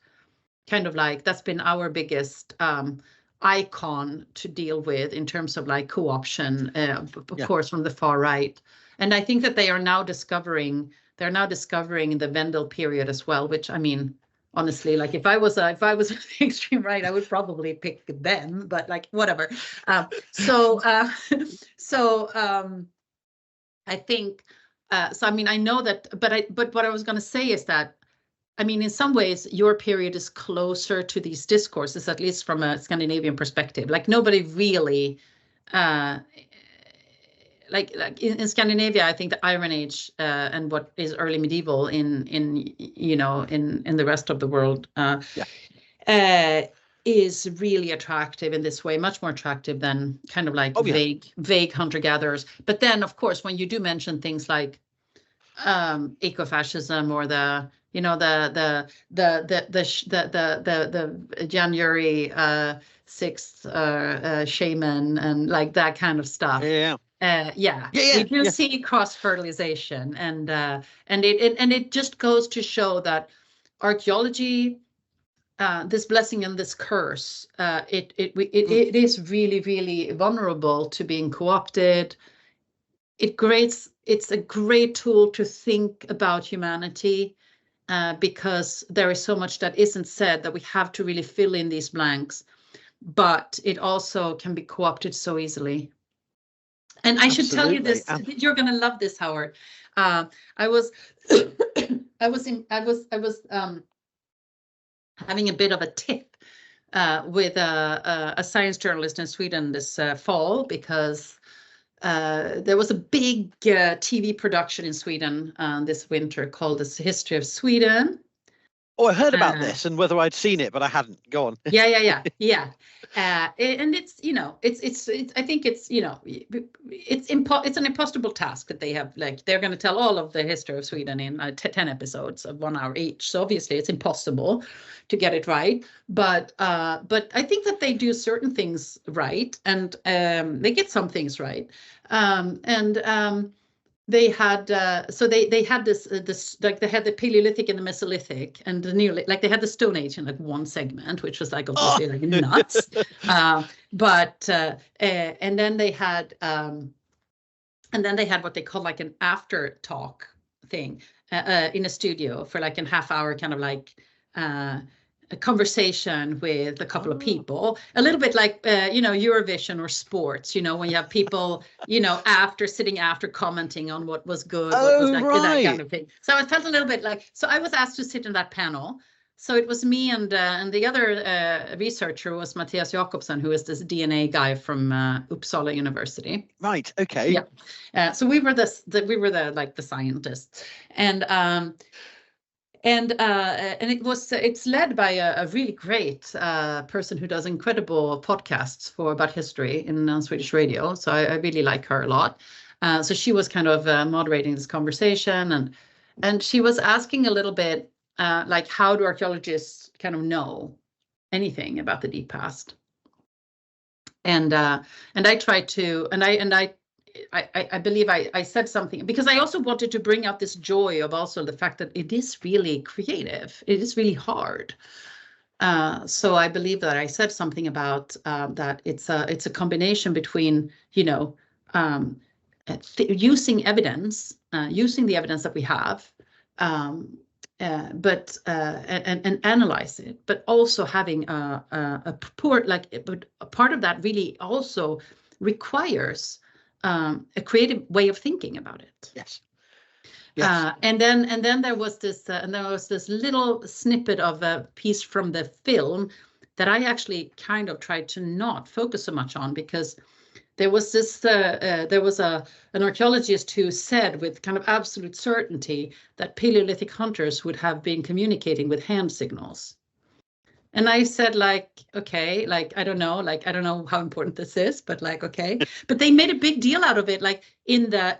[SPEAKER 3] icon to deal with in terms of like co-option, of course, from the far right. And I think that they're now discovering the Vendel period as well, which, I mean, honestly, like if I was on the extreme right, I would probably pick them, but like whatever. So I think, so I mean, I know that, but what I was going to say is that, I mean, in some ways, your period is closer to these discourses, at least from a Scandinavian perspective. Like nobody really, like in Scandinavia, I think the Iron Age and what is early medieval in the rest of the world is really attractive in this way, much more attractive than kind of like vague hunter-gatherers. But then, of course, when you do mention things like ecofascism or the January 6th shaman and like that kind of stuff. We do see cross-fertilization, and it just goes to show that archaeology, this blessing and this curse, it is really, really vulnerable to being co-opted. It's a great tool to think about humanity because there is so much that isn't said that we have to really fill in these blanks, but it also can be co-opted so easily. And I should tell you this, you're going to love this, Howard. I was having a bit of a tip with a science journalist in Sweden this fall, because there was a big TV production in Sweden this winter called The History of Sweden.
[SPEAKER 2] Oh, I heard about this and whether I'd seen it, but I hadn't. Go on.
[SPEAKER 3] Yeah. And it's, you know, it's I think it's, you know, it's an impossible task that they have. Like, they're going to tell all of the history of Sweden in 10 episodes of 1 hour each. So obviously it's impossible to get it right. But I think that they do certain things right, and they get some things right. They had they had this like they had the Paleolithic and the Mesolithic and the Neolithic, like they had the Stone Age in like one segment, which was like obviously like nuts. And then they had what they called like an after talk thing in a studio for like a half hour, kind of like a conversation with a couple of people, a little bit like you know, Eurovision or sports, you know, when you have people, you know, sitting after commenting on what was good, what was like, that kind of thing. So I felt a little bit like, so I was asked to sit in that panel. So it was me and the other researcher was Mattias Jakobsen, who is this DNA guy from Uppsala University.
[SPEAKER 2] Right. Okay.
[SPEAKER 3] Yeah. So we were the scientists, and it's led by a really great person who does incredible podcasts about history in Swedish radio. So I really like her a lot. So she was kind of moderating this conversation, and she was asking a little bit like, how do archaeologists kind of know anything about the deep past? And I tried to, I believe I said something, because I also wanted to bring out this joy of also the fact that it is really creative. It is really hard. So I believe that I said something about that it's a combination between, you know, using evidence, using the evidence that we have, but analyze it, but also having a purport, but a part of that really also requires a creative way of thinking about it.
[SPEAKER 2] Yes.
[SPEAKER 3] And then there was this little snippet of a piece from the film that I actually kind of tried to not focus so much on, because there was an archaeologist who said with kind of absolute certainty that Paleolithic hunters would have been communicating with hand signals. And I said, like, okay, like, I don't know how important this is, but like, okay. But they made a big deal out of it, like in the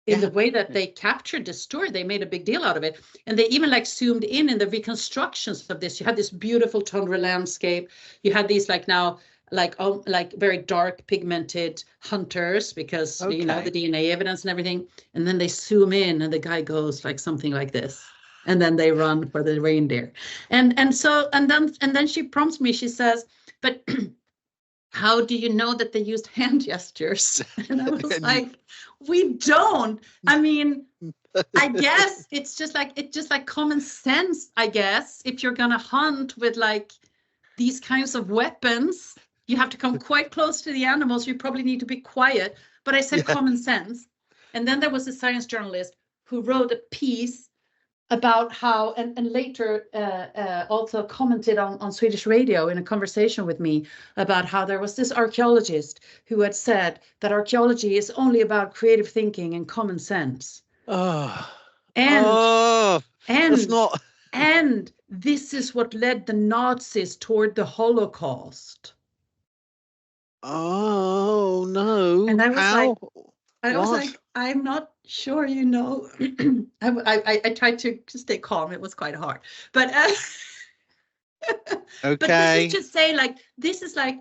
[SPEAKER 3] way that they captured the story. They made a big deal out of it, and they even like zoomed in the reconstructions of this. You had this beautiful tundra landscape. You had these like now like very dark pigmented hunters, because you know, the DNA evidence and everything. And then they zoom in, and the guy goes like something like this. And then they run for the reindeer. And then she prompts me, she says, but how do you know that they used hand gestures? And I was like, we don't. I mean, I guess it's just like common sense, I guess. If you're gonna hunt with like these kinds of weapons, you have to come quite close to the animals. You probably need to be quiet. But I said common sense. And then there was a science journalist who wrote a piece about how, and later also commented on Swedish radio in a conversation with me about how there was this archaeologist who had said that archaeology is only about creative thinking and common sense. And this is what led the Nazis toward the Holocaust.
[SPEAKER 2] Oh no!
[SPEAKER 3] And I was like, I'm not sure, you know. I tried to stay calm. It was quite hard, but
[SPEAKER 2] okay.
[SPEAKER 3] But this is just saying, like, this is like,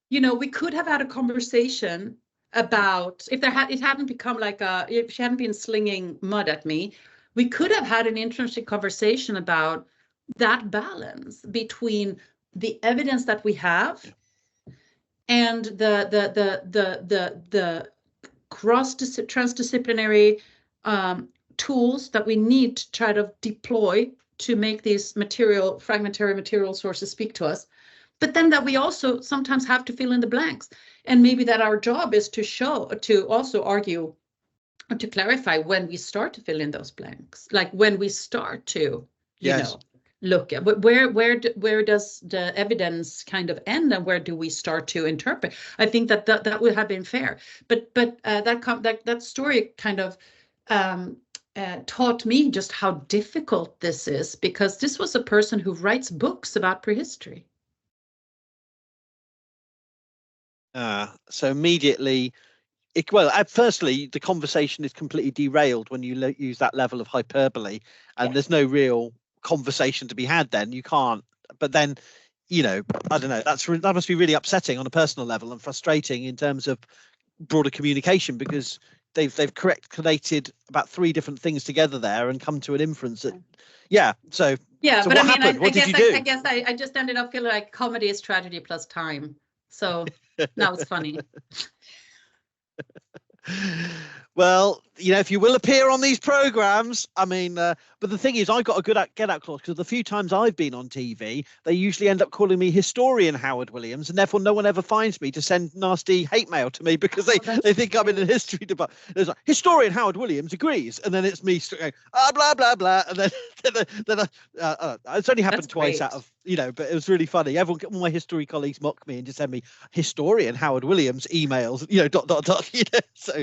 [SPEAKER 3] you know, we could have had a conversation about if it hadn't become like if she hadn't been slinging mud at me, we could have had an interesting conversation about that balance between the evidence that we have and the transdisciplinary tools that we need to try to deploy to make these fragmentary material sources speak to us, but then that we also sometimes have to fill in the blanks. And maybe that our job is to also argue, to clarify when we start to fill in those blanks, like when we start to, look at where does the evidence kind of end and where do we start to interpret. I think that would have been fair, but that story kind of taught me just how difficult this is, because this was a person who writes books about prehistory.
[SPEAKER 2] So immediately, firstly, the conversation is completely derailed when you use that level of hyperbole, and there's no real conversation to be had. Then you can't. But then, I don't know. That must be really upsetting on a personal level and frustrating in terms of broader communication, because they've collated about 3 different things together there and come to an inference that, So
[SPEAKER 3] but
[SPEAKER 2] what happened? What did you do?
[SPEAKER 3] I guess I just ended up feeling like comedy is tragedy plus time. So now it's funny.
[SPEAKER 2] Well, if you will appear on these programs, I mean, but the thing is, I got a good get out clause, because the few times I've been on TV, they usually end up calling me historian Howard Williams, and therefore no one ever finds me to send nasty hate mail to me, because they think I'm in a history debate. There's like, historian Howard Williams agrees, and then it's me going, blah blah blah, and then it's only happened twice out of, but it was really funny. All my history colleagues mock me and just send me historian Howard Williams emails, So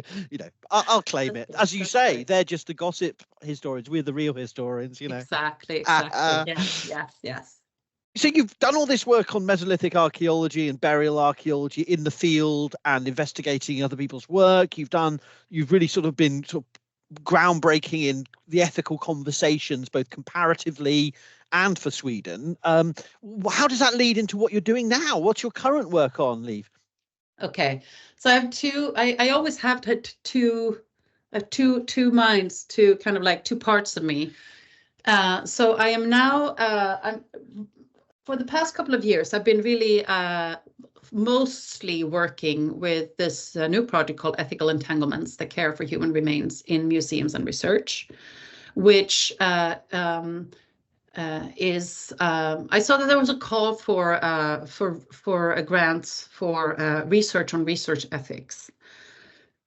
[SPEAKER 2] I'll claim it. As you say, they're just the gossip historians. We're the real historians,
[SPEAKER 3] Exactly. Yes.
[SPEAKER 2] So you've done all this work on Mesolithic archaeology and burial archaeology in the field and investigating other people's work. You've really sort of been groundbreaking in the ethical conversations, both comparatively and for Sweden. How does that lead into what you're doing now? What's your current work on, Liv?
[SPEAKER 3] Okay, so I have two. I always have two minds, two kind of like 2 parts of me. So I am now. For the past couple of years, I've been really mostly working with this new project called Ethical Entanglements: The Care for Human Remains in Museums and Research, which is I saw that there was a call for a grant for research on research ethics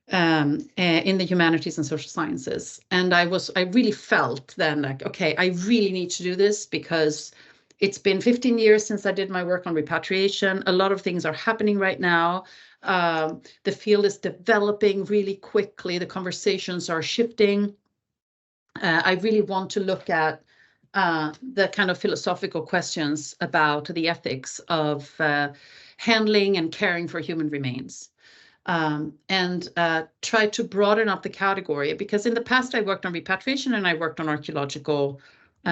[SPEAKER 3] in the humanities and social sciences, and I really felt then like, okay, I really need to do this, because it's been 15 years since I did my work on repatriation. A lot of things are happening right now. The field is developing really quickly. The conversations are shifting. I really want to look at the kind of philosophical questions about the ethics of handling and caring for human remains, and try to broaden up the category, because in the past I worked on repatriation and I worked on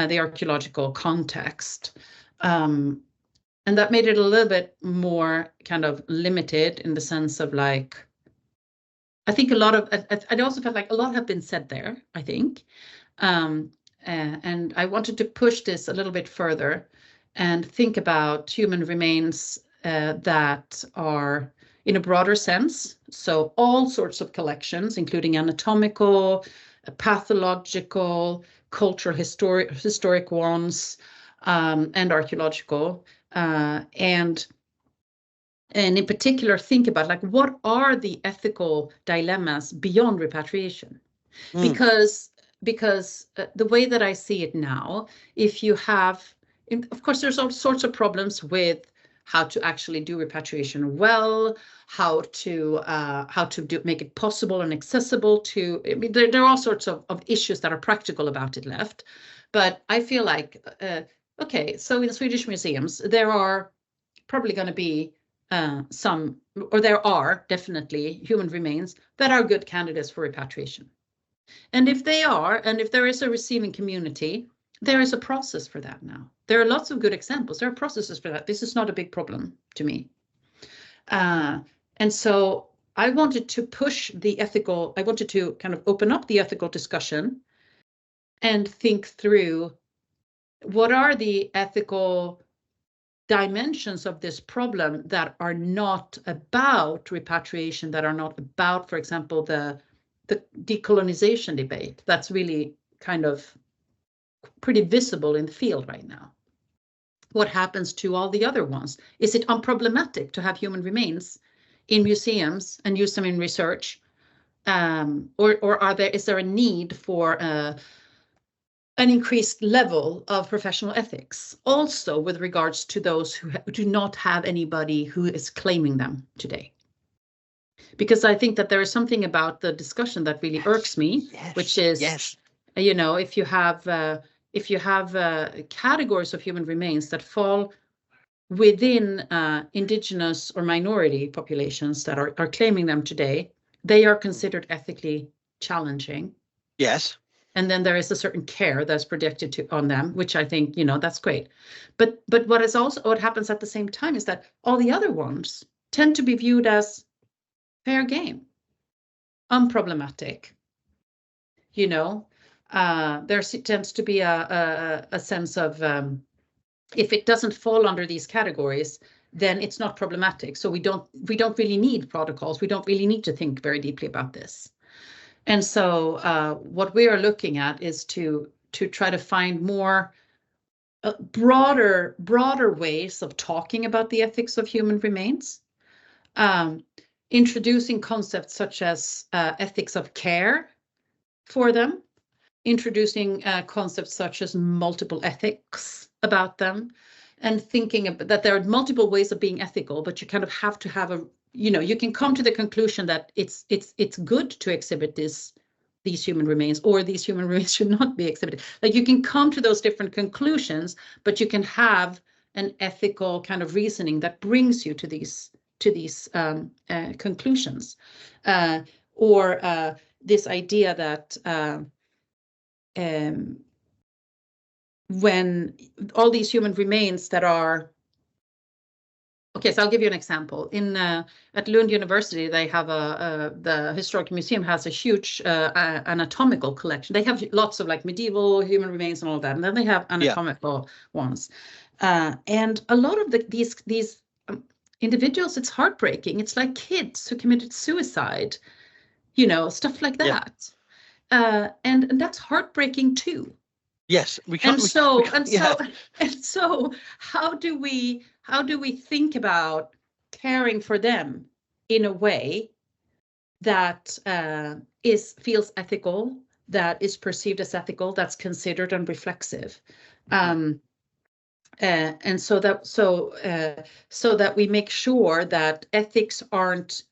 [SPEAKER 3] the archaeological context, and that made it a little bit more kind of limited in the sense of like, I think I also felt like a lot have been said there, I think. And I wanted to push this a little bit further and think about human remains that are in a broader sense. So all sorts of collections, including anatomical, pathological, cultural, historic ones, and archaeological. And in particular, think about like, what are the ethical dilemmas beyond repatriation? Because the way that I see it now, if you have, of course, there's all sorts of problems with how to actually do repatriation well, how to make it possible and accessible to. I mean, there are all sorts of issues that are practical about it left, but I feel like okay, so in the Swedish museums there are probably going to be there are definitely human remains that are good candidates for repatriation. And if they are, and if there is a receiving community, there is a process for that now. There are lots of good examples. There are processes for that. This is not a big problem to me. And so I wanted to push the ethical, I wanted to kind of open up the ethical discussion and think through what are the ethical dimensions of this problem that are not about repatriation, that are not about, for example, the the decolonization debate that's really kind of pretty visible in the field right now. What happens to all the other ones? Is it unproblematic to have human remains in museums and use them in research? Or is there a need for an increased level of professional ethics, also with regards to those who do not have anybody who is claiming them today? Because I think that there is something about the discussion that really irks me, which is, you know, if you have categories of human remains that fall within indigenous or minority populations that are claiming them today, they are considered ethically challenging.
[SPEAKER 2] Yes.
[SPEAKER 3] And then there is a certain care that's predicted on them, which I think, you know, that's great. But what happens at the same time is that all the other ones tend to be viewed as fair game, unproblematic. You know, there tends to be a sense of if it doesn't fall under these categories, then it's not problematic. So we don't really need protocols. We don't really need to think very deeply about this. And so what we are looking at is to try to find more broader ways of talking about the ethics of human remains, introducing concepts such as ethics of care for them, introducing concepts such as multiple ethics about them, and thinking that there are multiple ways of being ethical, but you kind of have to have you can come to the conclusion that it's good to exhibit these human remains, or these human remains should not be exhibited. Like, you can come to those different conclusions, but you can have an ethical kind of reasoning that brings you to these conclusions, or this idea that when all these human remains that are okay, so I'll give you an example. At Lund University, they have the Historical Museum has a huge anatomical collection. They have lots of like medieval human remains and all that, and then they have anatomical ones. And a lot of these individuals, it's heartbreaking. It's like kids who committed suicide, you know, stuff like that. And that's heartbreaking too.
[SPEAKER 2] Yes, we
[SPEAKER 3] can't. And so, how do we think about caring for them in a way that feels ethical, that is perceived as ethical, that's considered and reflexive, and so that we make sure that ethics aren't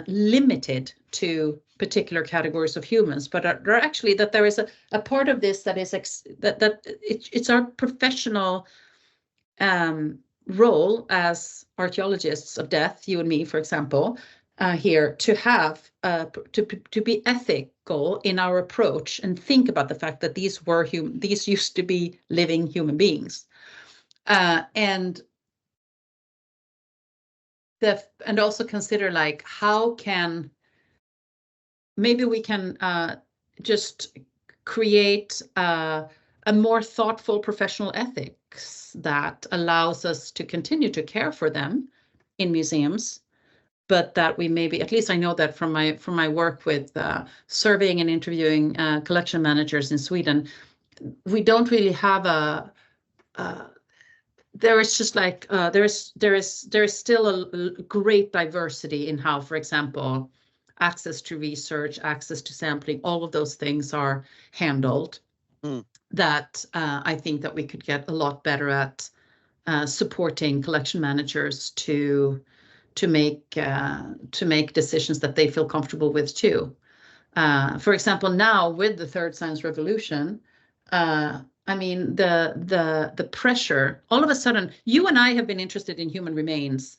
[SPEAKER 3] limited to particular categories of humans, but are actually that there is a part of this that is it's our professional role as archaeologists of death, you and me, for example, here, to have to be ethical in our approach and think about the fact that these used to be living human beings, and also consider, like, how can maybe we can just create a more thoughtful professional ethics that allows us to continue to care for them in museums, but that we maybe, at least I know that from my work with surveying and interviewing collection managers in Sweden, we don't really have there is just like there is still a great diversity in how, for example, access to research, access to sampling, all of those things are handled. That I think that we could get a lot better at supporting collection managers to make decisions that they feel comfortable with too. For example, now with the third science revolution, I mean, the pressure, all of a sudden, you and I have been interested in human remains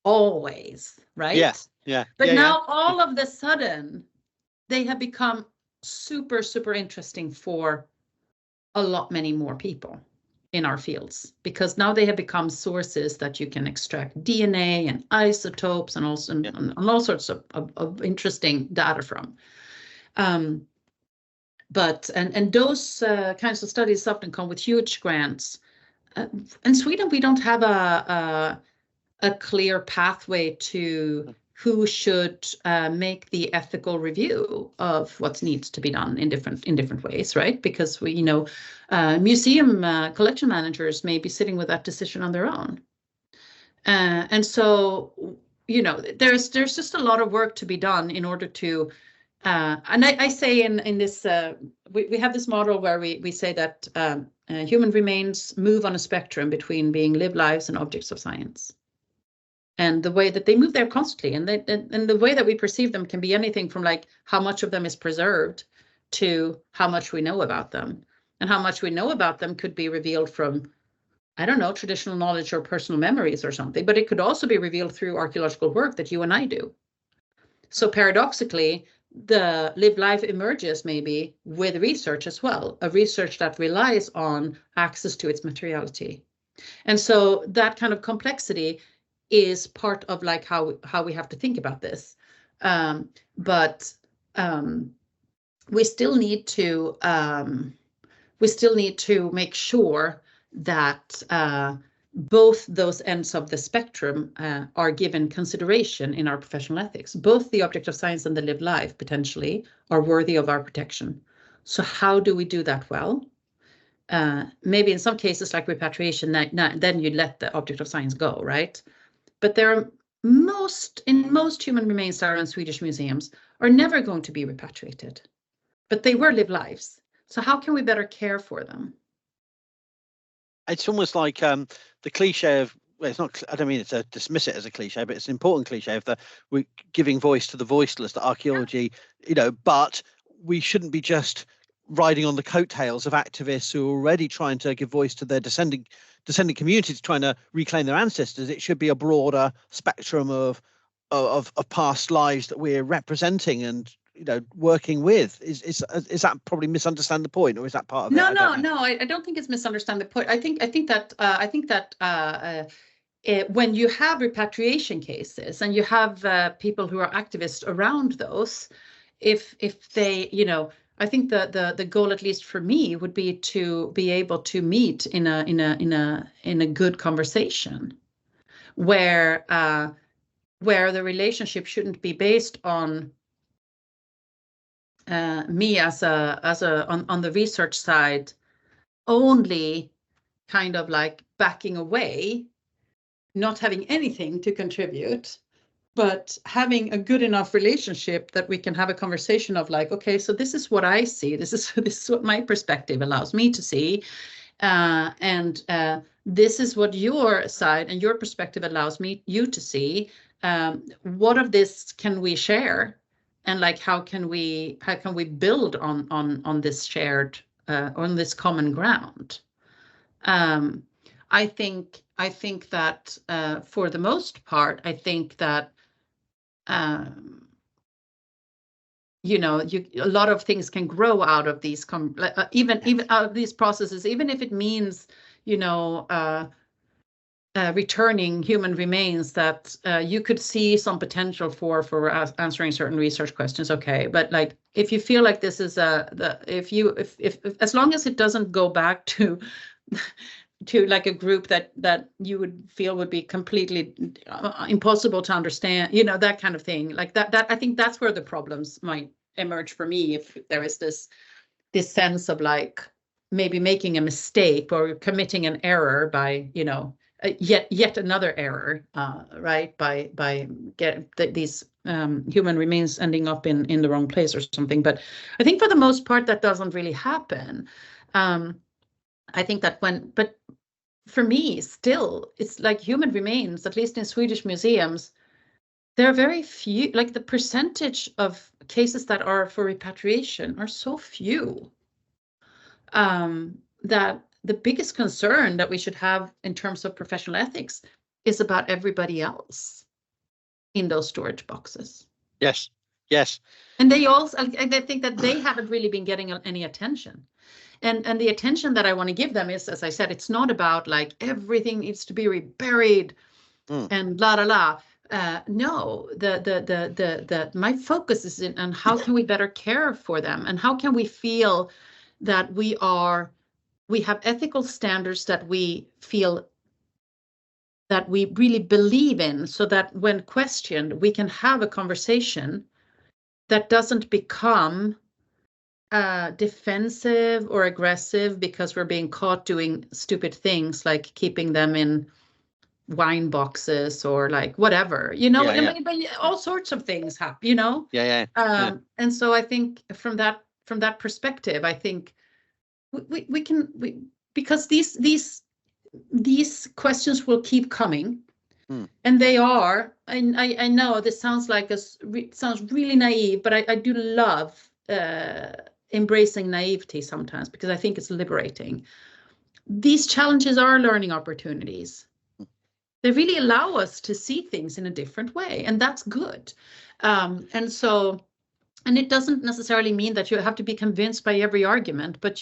[SPEAKER 3] always, right?
[SPEAKER 2] Yeah.
[SPEAKER 3] But now all of a sudden, they have become super, super interesting for many more people in our fields, because now they have become sources that you can extract DNA and isotopes and also and all sorts of interesting data from. But those kinds of studies often come with huge grants. In Sweden, we don't have a clear pathway to who should make the ethical review of what needs to be done in different ways, right? Because we, museum collection managers may be sitting with that decision on their own, and so there's just a lot of work to be done in order to. And I say in this, we have this model where we say that human remains move on a spectrum between being lived lives and objects of science. And the way that they move there constantly, and the way that we perceive them can be anything from like how much of them is preserved to how much we know about them. And how much we know about them could be revealed from, I don't know, traditional knowledge or personal memories or something, but it could also be revealed through archaeological work that you and I do. So paradoxically, the lived life emerges maybe with research as well, a research that relies on access to its materiality. And so that kind of complexity is part of like how we have to think about this. But we still need to make sure that both those ends of the spectrum are given consideration in our professional ethics. Both the object of science and the lived life potentially are worthy of our protection. So how do we do that well? Maybe in some cases like repatriation, then you let the object of science go, right? But most human remains that are in Swedish museums are never going to be repatriated, but they were lived lives. So how can we better care for them?
[SPEAKER 2] It's almost like the cliche of, well, it's not, I don't mean to dismiss it as a cliche, but it's an important cliche of we're giving voice to the voiceless, the archaeology, but we shouldn't be just riding on the coattails of activists who are already trying to give voice to their descending communities, trying to reclaim their ancestors. It should be a broader spectrum of past lives that we're representing and working with. Is that probably misunderstand the point, or is that part of it?
[SPEAKER 3] No, I don't think it's misunderstand the point. I think that when you have repatriation cases and you have people who are activists around those, if they, I think the goal, at least for me, would be to be able to meet in a good conversation, where the relationship shouldn't be based on me as on the research side only kind of like backing away, not having anything to contribute, but having a good enough relationship that we can have a conversation of like, okay, so this is what I see. This is what my perspective allows me to see. And this is what your side and your perspective allows you to see. What of this can we share? And like, how can we build on this shared, on this common ground? I think that for the most part, I think that a lot of things can grow out of these even out of these processes, even if it means returning human remains that you could see some potential for answering certain research questions. Okay, but like if you feel like this is if as long as it doesn't go back to like a group that you would feel would be completely impossible to understand, that kind of thing, like that I think that's where the problems might emerge for me, if there is this sense of like maybe making a mistake or committing an error by yet another error, right, by getting these human remains ending up in the wrong place or something. But I think for the most part that doesn't really happen. I think that but for me still, it's like human remains, at least in Swedish museums, there are very few, like the percentage of cases that are for repatriation are so few, that the biggest concern that we should have in terms of professional ethics is about everybody else in those storage boxes.
[SPEAKER 2] Yes.
[SPEAKER 3] And I think that they haven't really been getting any attention. And the attention that I want to give them is, as I said, it's not about like everything needs to be reburied and la la la. No, my focus is on how can we better care for them, and how can we feel that we have ethical standards that we feel that we really believe in, so that when questioned, we can have a conversation that doesn't become defensive or aggressive because we're being caught doing stupid things like keeping them in wine boxes or like whatever, you know. I mean, but all sorts of things happen, you know. And so I think from that perspective, I think we can because these questions will keep coming. And they are, I know this sounds like sounds really naive, but I do love embracing naivety sometimes, because I think it's liberating. These challenges are learning opportunities. They really allow us to see things in a different way, and that's good. And it doesn't necessarily mean that you have to be convinced by every argument, but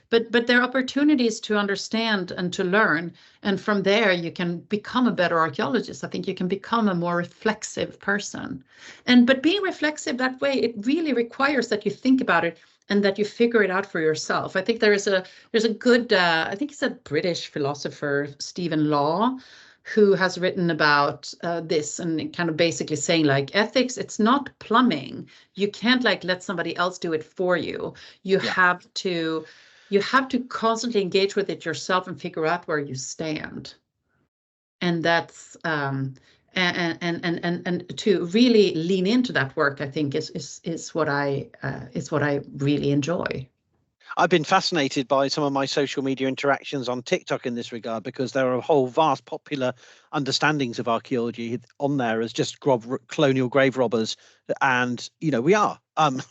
[SPEAKER 3] but there are opportunities to understand and to learn, and from there you can become a better archaeologist. I think you can become a more reflexive person, but being reflexive that way, it really requires that you think about it and that you figure it out for yourself. I think there's a good I think it's a British philosopher, Stephen Law, who has written about this, and kind of basically saying like ethics, it's not plumbing. You can't like let somebody else do it for you. You have to constantly engage with it yourself and figure out where you stand. And that's and to really lean into that work, I think is what I really enjoy.
[SPEAKER 2] I've been fascinated by some of my social media interactions on TikTok in this regard, because there are a whole vast popular understandings of archaeology on there as just colonial grave robbers, and you know we are. Not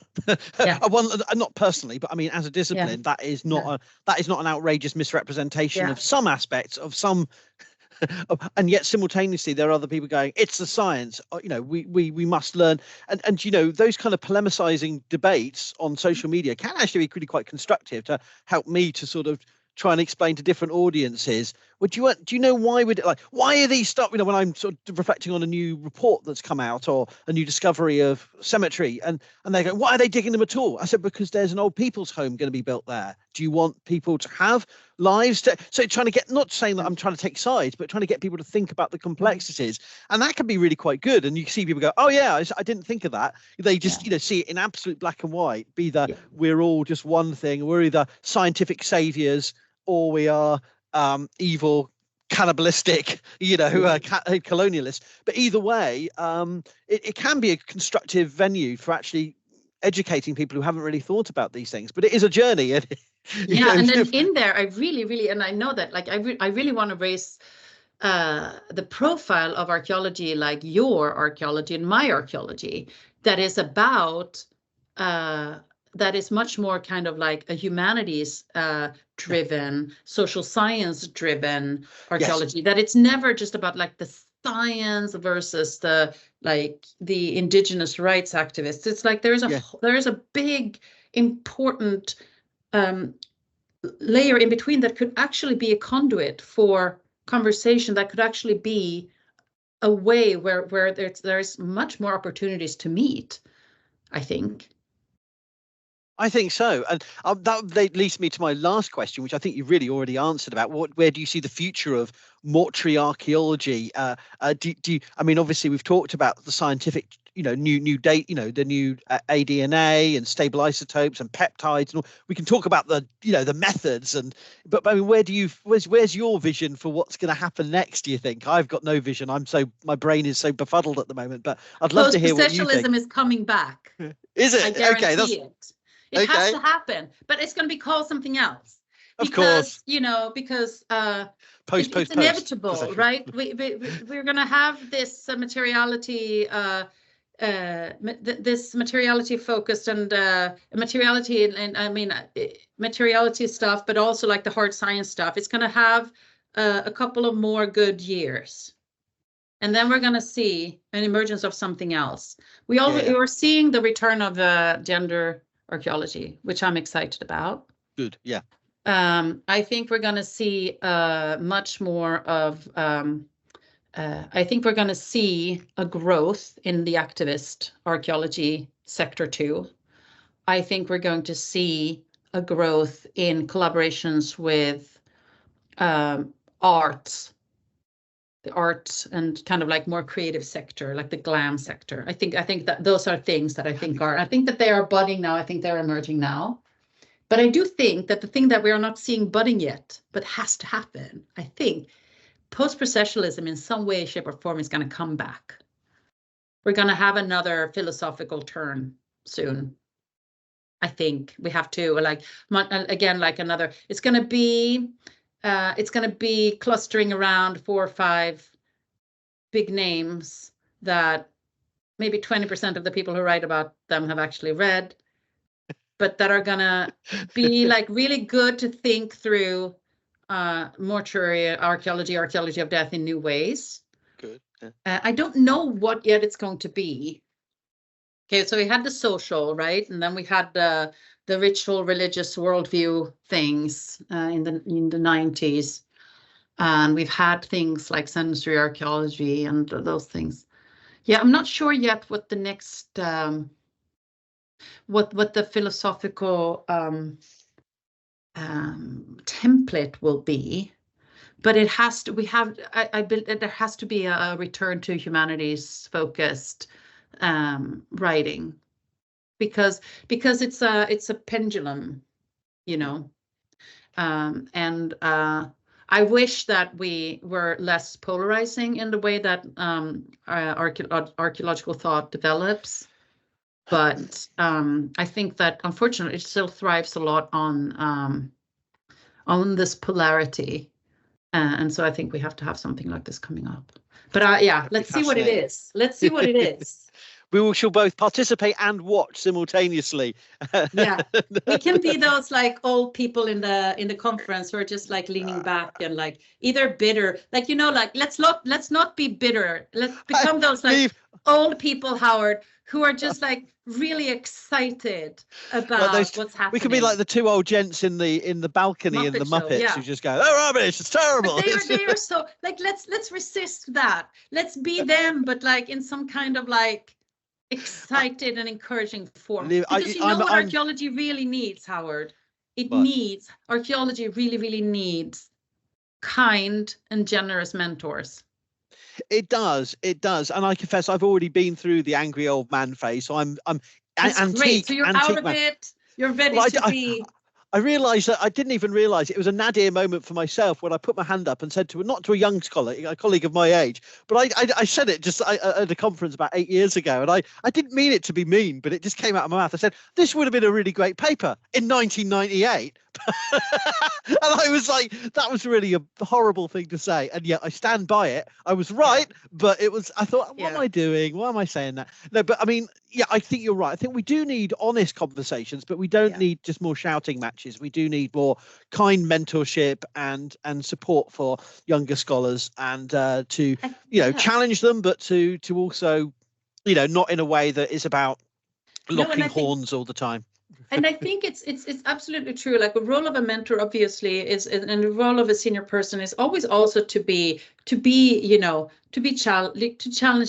[SPEAKER 2] personally, but I mean as a discipline, that is not an outrageous misrepresentation of some aspects of some. And yet simultaneously there are other people going, it's the science, you know, we must learn, and you know, those kind of polemicizing debates on social media can actually be really quite constructive to help me to sort of try and explain to different audiences. Do you know why are these stuff, you know, when I'm sort of reflecting on a new report that's come out or a new discovery of cemetery, and they go, why are they digging them at all? I said, because there's an old people's home going to be built there. Do you want people to have lives? So trying to get, not saying that I'm trying to take sides, but trying to get people to think about the complexities, and that can be really quite good. And you see people go, oh yeah, I didn't think of that. They just you know, see it in absolute black and white, be that we're all just one thing, we're either scientific saviors or we are evil, cannibalistic, you know, colonialists. But either way, it can be a constructive venue for actually educating people who haven't really thought about these things. But it is a journey. And
[SPEAKER 3] and then in there, I really, and I know that, like, I really want to raise the profile of archaeology, like your archaeology and my archaeology, that is about that is much more kind of like a humanities driven, social science driven archaeology. That it's never just about like the science versus the indigenous rights activists. It's like there is a big important layer in between that could actually be a conduit for conversation, that could actually be a way where there's much more opportunities to meet, I think.
[SPEAKER 2] I think so, and that leads me to my last question, which I think you've really already answered about. Where do you see the future of mortuary archaeology? Do you, I mean, obviously we've talked about the scientific, you know, new date, you know, the new ADNA and stable isotopes and peptides, and all. We can talk about the, you know, the methods, but I mean, where's your vision for what's going to happen next? Do you think? I've got no vision. My brain is so befuddled at the moment, but I'd love to hear what you think.
[SPEAKER 3] Post-processualism is coming back.
[SPEAKER 2] Is it?
[SPEAKER 3] I guarantee it. It has to happen, but it's going to be called something else.
[SPEAKER 2] Of course,
[SPEAKER 3] you know, because it's inevitable, right? We're going to have this materiality, this materiality focused and materiality, and I mean materiality stuff, but also like the hard science stuff. It's going to have a couple of more good years. And then we're going to see an emergence of something else. We're seeing the return of gender archaeology, which I'm excited about.
[SPEAKER 2] Good, yeah.
[SPEAKER 3] I think we're going to see much more of. I think we're going to see a growth in the activist archaeology sector too. I think we're going to see a growth in collaborations with arts the art and kind of like more creative sector, like the glam sector. I think that those are things that I think that they are budding now. I think they're emerging now. But I do think that the thing that we are not seeing budding yet, but has to happen, I think post-processualism in some way, shape or form is going to come back. We're going to have another philosophical turn soon. I think we have to, like, again, like another, it's going to be clustering around 4 or 5 big names that maybe 20% of the people who write about them have actually read, but that are gonna be like really good to think through mortuary archaeology of death in new ways.
[SPEAKER 2] Good. Yeah.
[SPEAKER 3] I don't know what yet it's going to be. Okay, so we had the social, right? And then we had the ritual religious worldview things in the 90s. And we've had things like sensory archaeology and those things. Yeah, I'm not sure yet what the next what the philosophical template will be, but it has to. I there has to be a return to humanities focused writing, because it's a pendulum, you know, and I wish that we were less polarizing in the way that archaeological thought develops. But I think that unfortunately it still thrives a lot on this polarity. And so I think we have to have something like this coming up. But yeah, let's see what it is. Let's see what it is.
[SPEAKER 2] We shall both participate and watch simultaneously.
[SPEAKER 3] Yeah, we can be those like old people in the conference who are just like leaning back and like either bitter, like, you know, like let's not be bitter. Let's become those like old people, Howard, who are just like really excited about what's happening.
[SPEAKER 2] We could be like the 2 old gents in the balcony Muppet in the Muppets who just go, "Oh, rubbish! It's terrible."
[SPEAKER 3] But they are so like let's resist that. Let's be them, but like in some kind of like excited and encouraging form. Because you know what archaeology really needs, Howard? Archaeology really, really needs kind and generous mentors.
[SPEAKER 2] It does, and I confess I've already been through the angry old man phase, so I'm antique. Great.
[SPEAKER 3] So you're out of it. You're ready to be.
[SPEAKER 2] I realised that I didn't even realise it was a nadir moment for myself when I put my hand up and said not to a young scholar, a colleague of my age, but I said it just at a conference about 8 years ago, and I didn't mean it to be mean, but it just came out of my mouth. I said, this would have been a really great paper in 1998. And I was like, that was really a horrible thing to say, and yet I stand by it. I was right, but I thought, what am I doing? Why am I saying that? No, but I mean, yeah, I think you're right. I think we do need honest conversations, but we don't need just more shouting matches. We do need more kind mentorship and support for younger scholars, and to challenge them, but to also, not in a way that is about locking horns all the time.
[SPEAKER 3] And I think it's absolutely true. Like the role of a mentor, obviously, is, and the role of a senior person is always also to challenge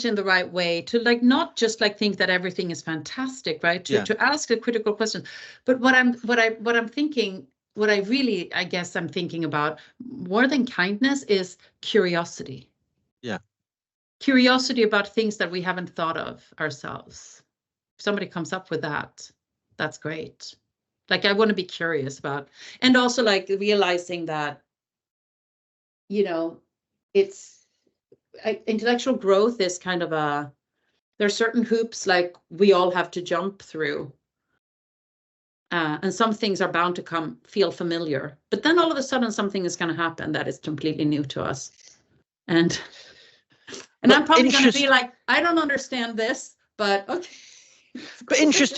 [SPEAKER 3] in the right way, to like not just like think that everything is fantastic, right? To ask a critical question. But what I'm thinking about more than kindness is curiosity.
[SPEAKER 2] Yeah.
[SPEAKER 3] Curiosity about things that we haven't thought of ourselves. If somebody comes up with that, that's great. Like, I want to be curious about, and also like realizing that, it's intellectual growth is kind of there's certain hoops like we all have to jump through. And some things are bound to feel familiar, but then all of a sudden something is going to happen that is completely new to us. And I'm probably going to be like, I don't understand this, but okay.
[SPEAKER 2] But interest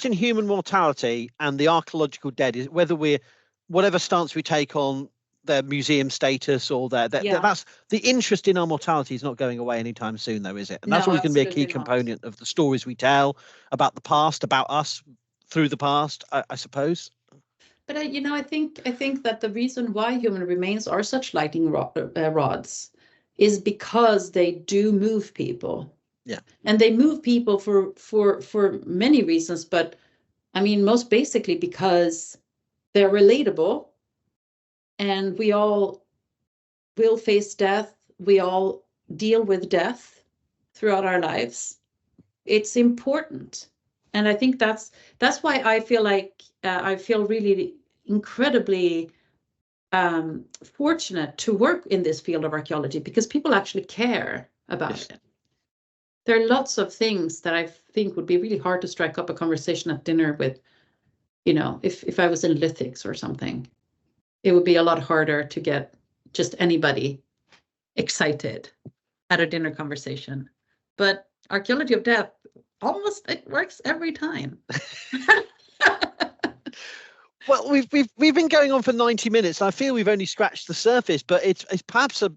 [SPEAKER 2] in human mortality and the archaeological dead is whatever stance we take on their museum status or that's the interest in our mortality is not going away anytime soon, though, is it? And that's always going to be a key component of the stories we tell about the past, about us through the past, I suppose.
[SPEAKER 3] But I think that the reason why human remains are such lightning rods is because they do move people.
[SPEAKER 2] Yeah.
[SPEAKER 3] And they move people for many reasons, but I mean, most basically because they're relatable, and we all will face death. we all deal with death throughout our lives. It's important. And I think that's why I feel like I feel really incredibly fortunate to work in this field of archaeology, because people actually care about it. There are lots of things that I think would be really hard to strike up a conversation at dinner with, you know, if I was in lithics or something, it would be a lot harder to get just anybody excited at a dinner conversation. But archaeology of death, almost, it works every time.
[SPEAKER 2] Well, we've been going on for 90 minutes. I feel we've only scratched the surface, but it's perhaps a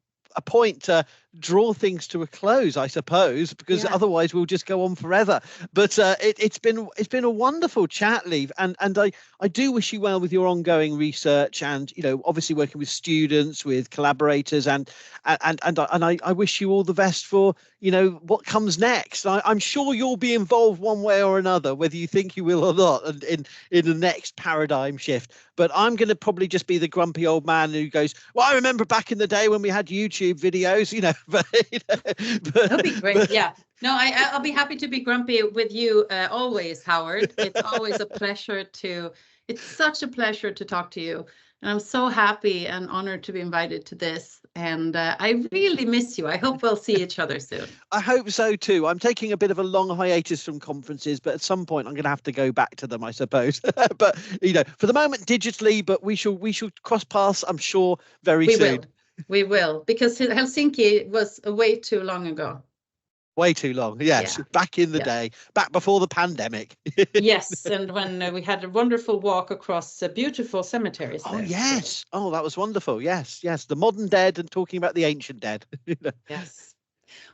[SPEAKER 2] point to draw things to a close, I suppose, because otherwise we'll just go on forever. But it's been a wonderful chat, Liv, and I do wish you well with your ongoing research, and you know, obviously working with students, with collaborators, and I wish you all the best for, you know, what comes next. I'm sure you'll be involved one way or another, whether you think you will or not, in the next paradigm shift. But I'm going to probably just be the grumpy old man who goes, well, I remember back in the day when we had YouTube videos, you know. But, you know,
[SPEAKER 3] that'll be great. Yeah. No, I'll be happy to be grumpy with you always, Howard. It's always a pleasure it's such a pleasure to talk to you. And I'm so happy and honored to be invited to this. And I really miss you. I hope we'll see each other soon.
[SPEAKER 2] I hope so too. I'm taking a bit of a long hiatus from conferences, but at some point I'm going to have to go back to them, I suppose. But you know, for the moment digitally, but we shall cross paths, I'm sure, very soon.
[SPEAKER 3] We will, because Helsinki was way too long ago.
[SPEAKER 2] Way too long. Yes. Yeah. Back in the day, back before the pandemic.
[SPEAKER 3] Yes. And when we had a wonderful walk across beautiful cemeteries.
[SPEAKER 2] Oh, there. Yes. Oh, that was wonderful. Yes. Yes. The modern dead and talking about the ancient dead.
[SPEAKER 3] Yes.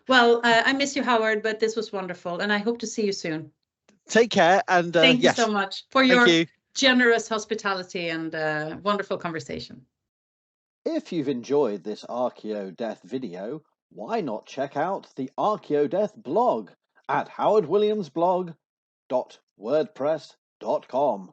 [SPEAKER 3] Well, I miss you, Howard, but this was wonderful. And I hope to see you soon.
[SPEAKER 2] Take care. And
[SPEAKER 3] thank you so much for your generous hospitality and wonderful conversation.
[SPEAKER 1] If you've enjoyed this Archaeodeath video, why not check out the Archaeodeath blog at howardwilliamsblog.wordpress.com.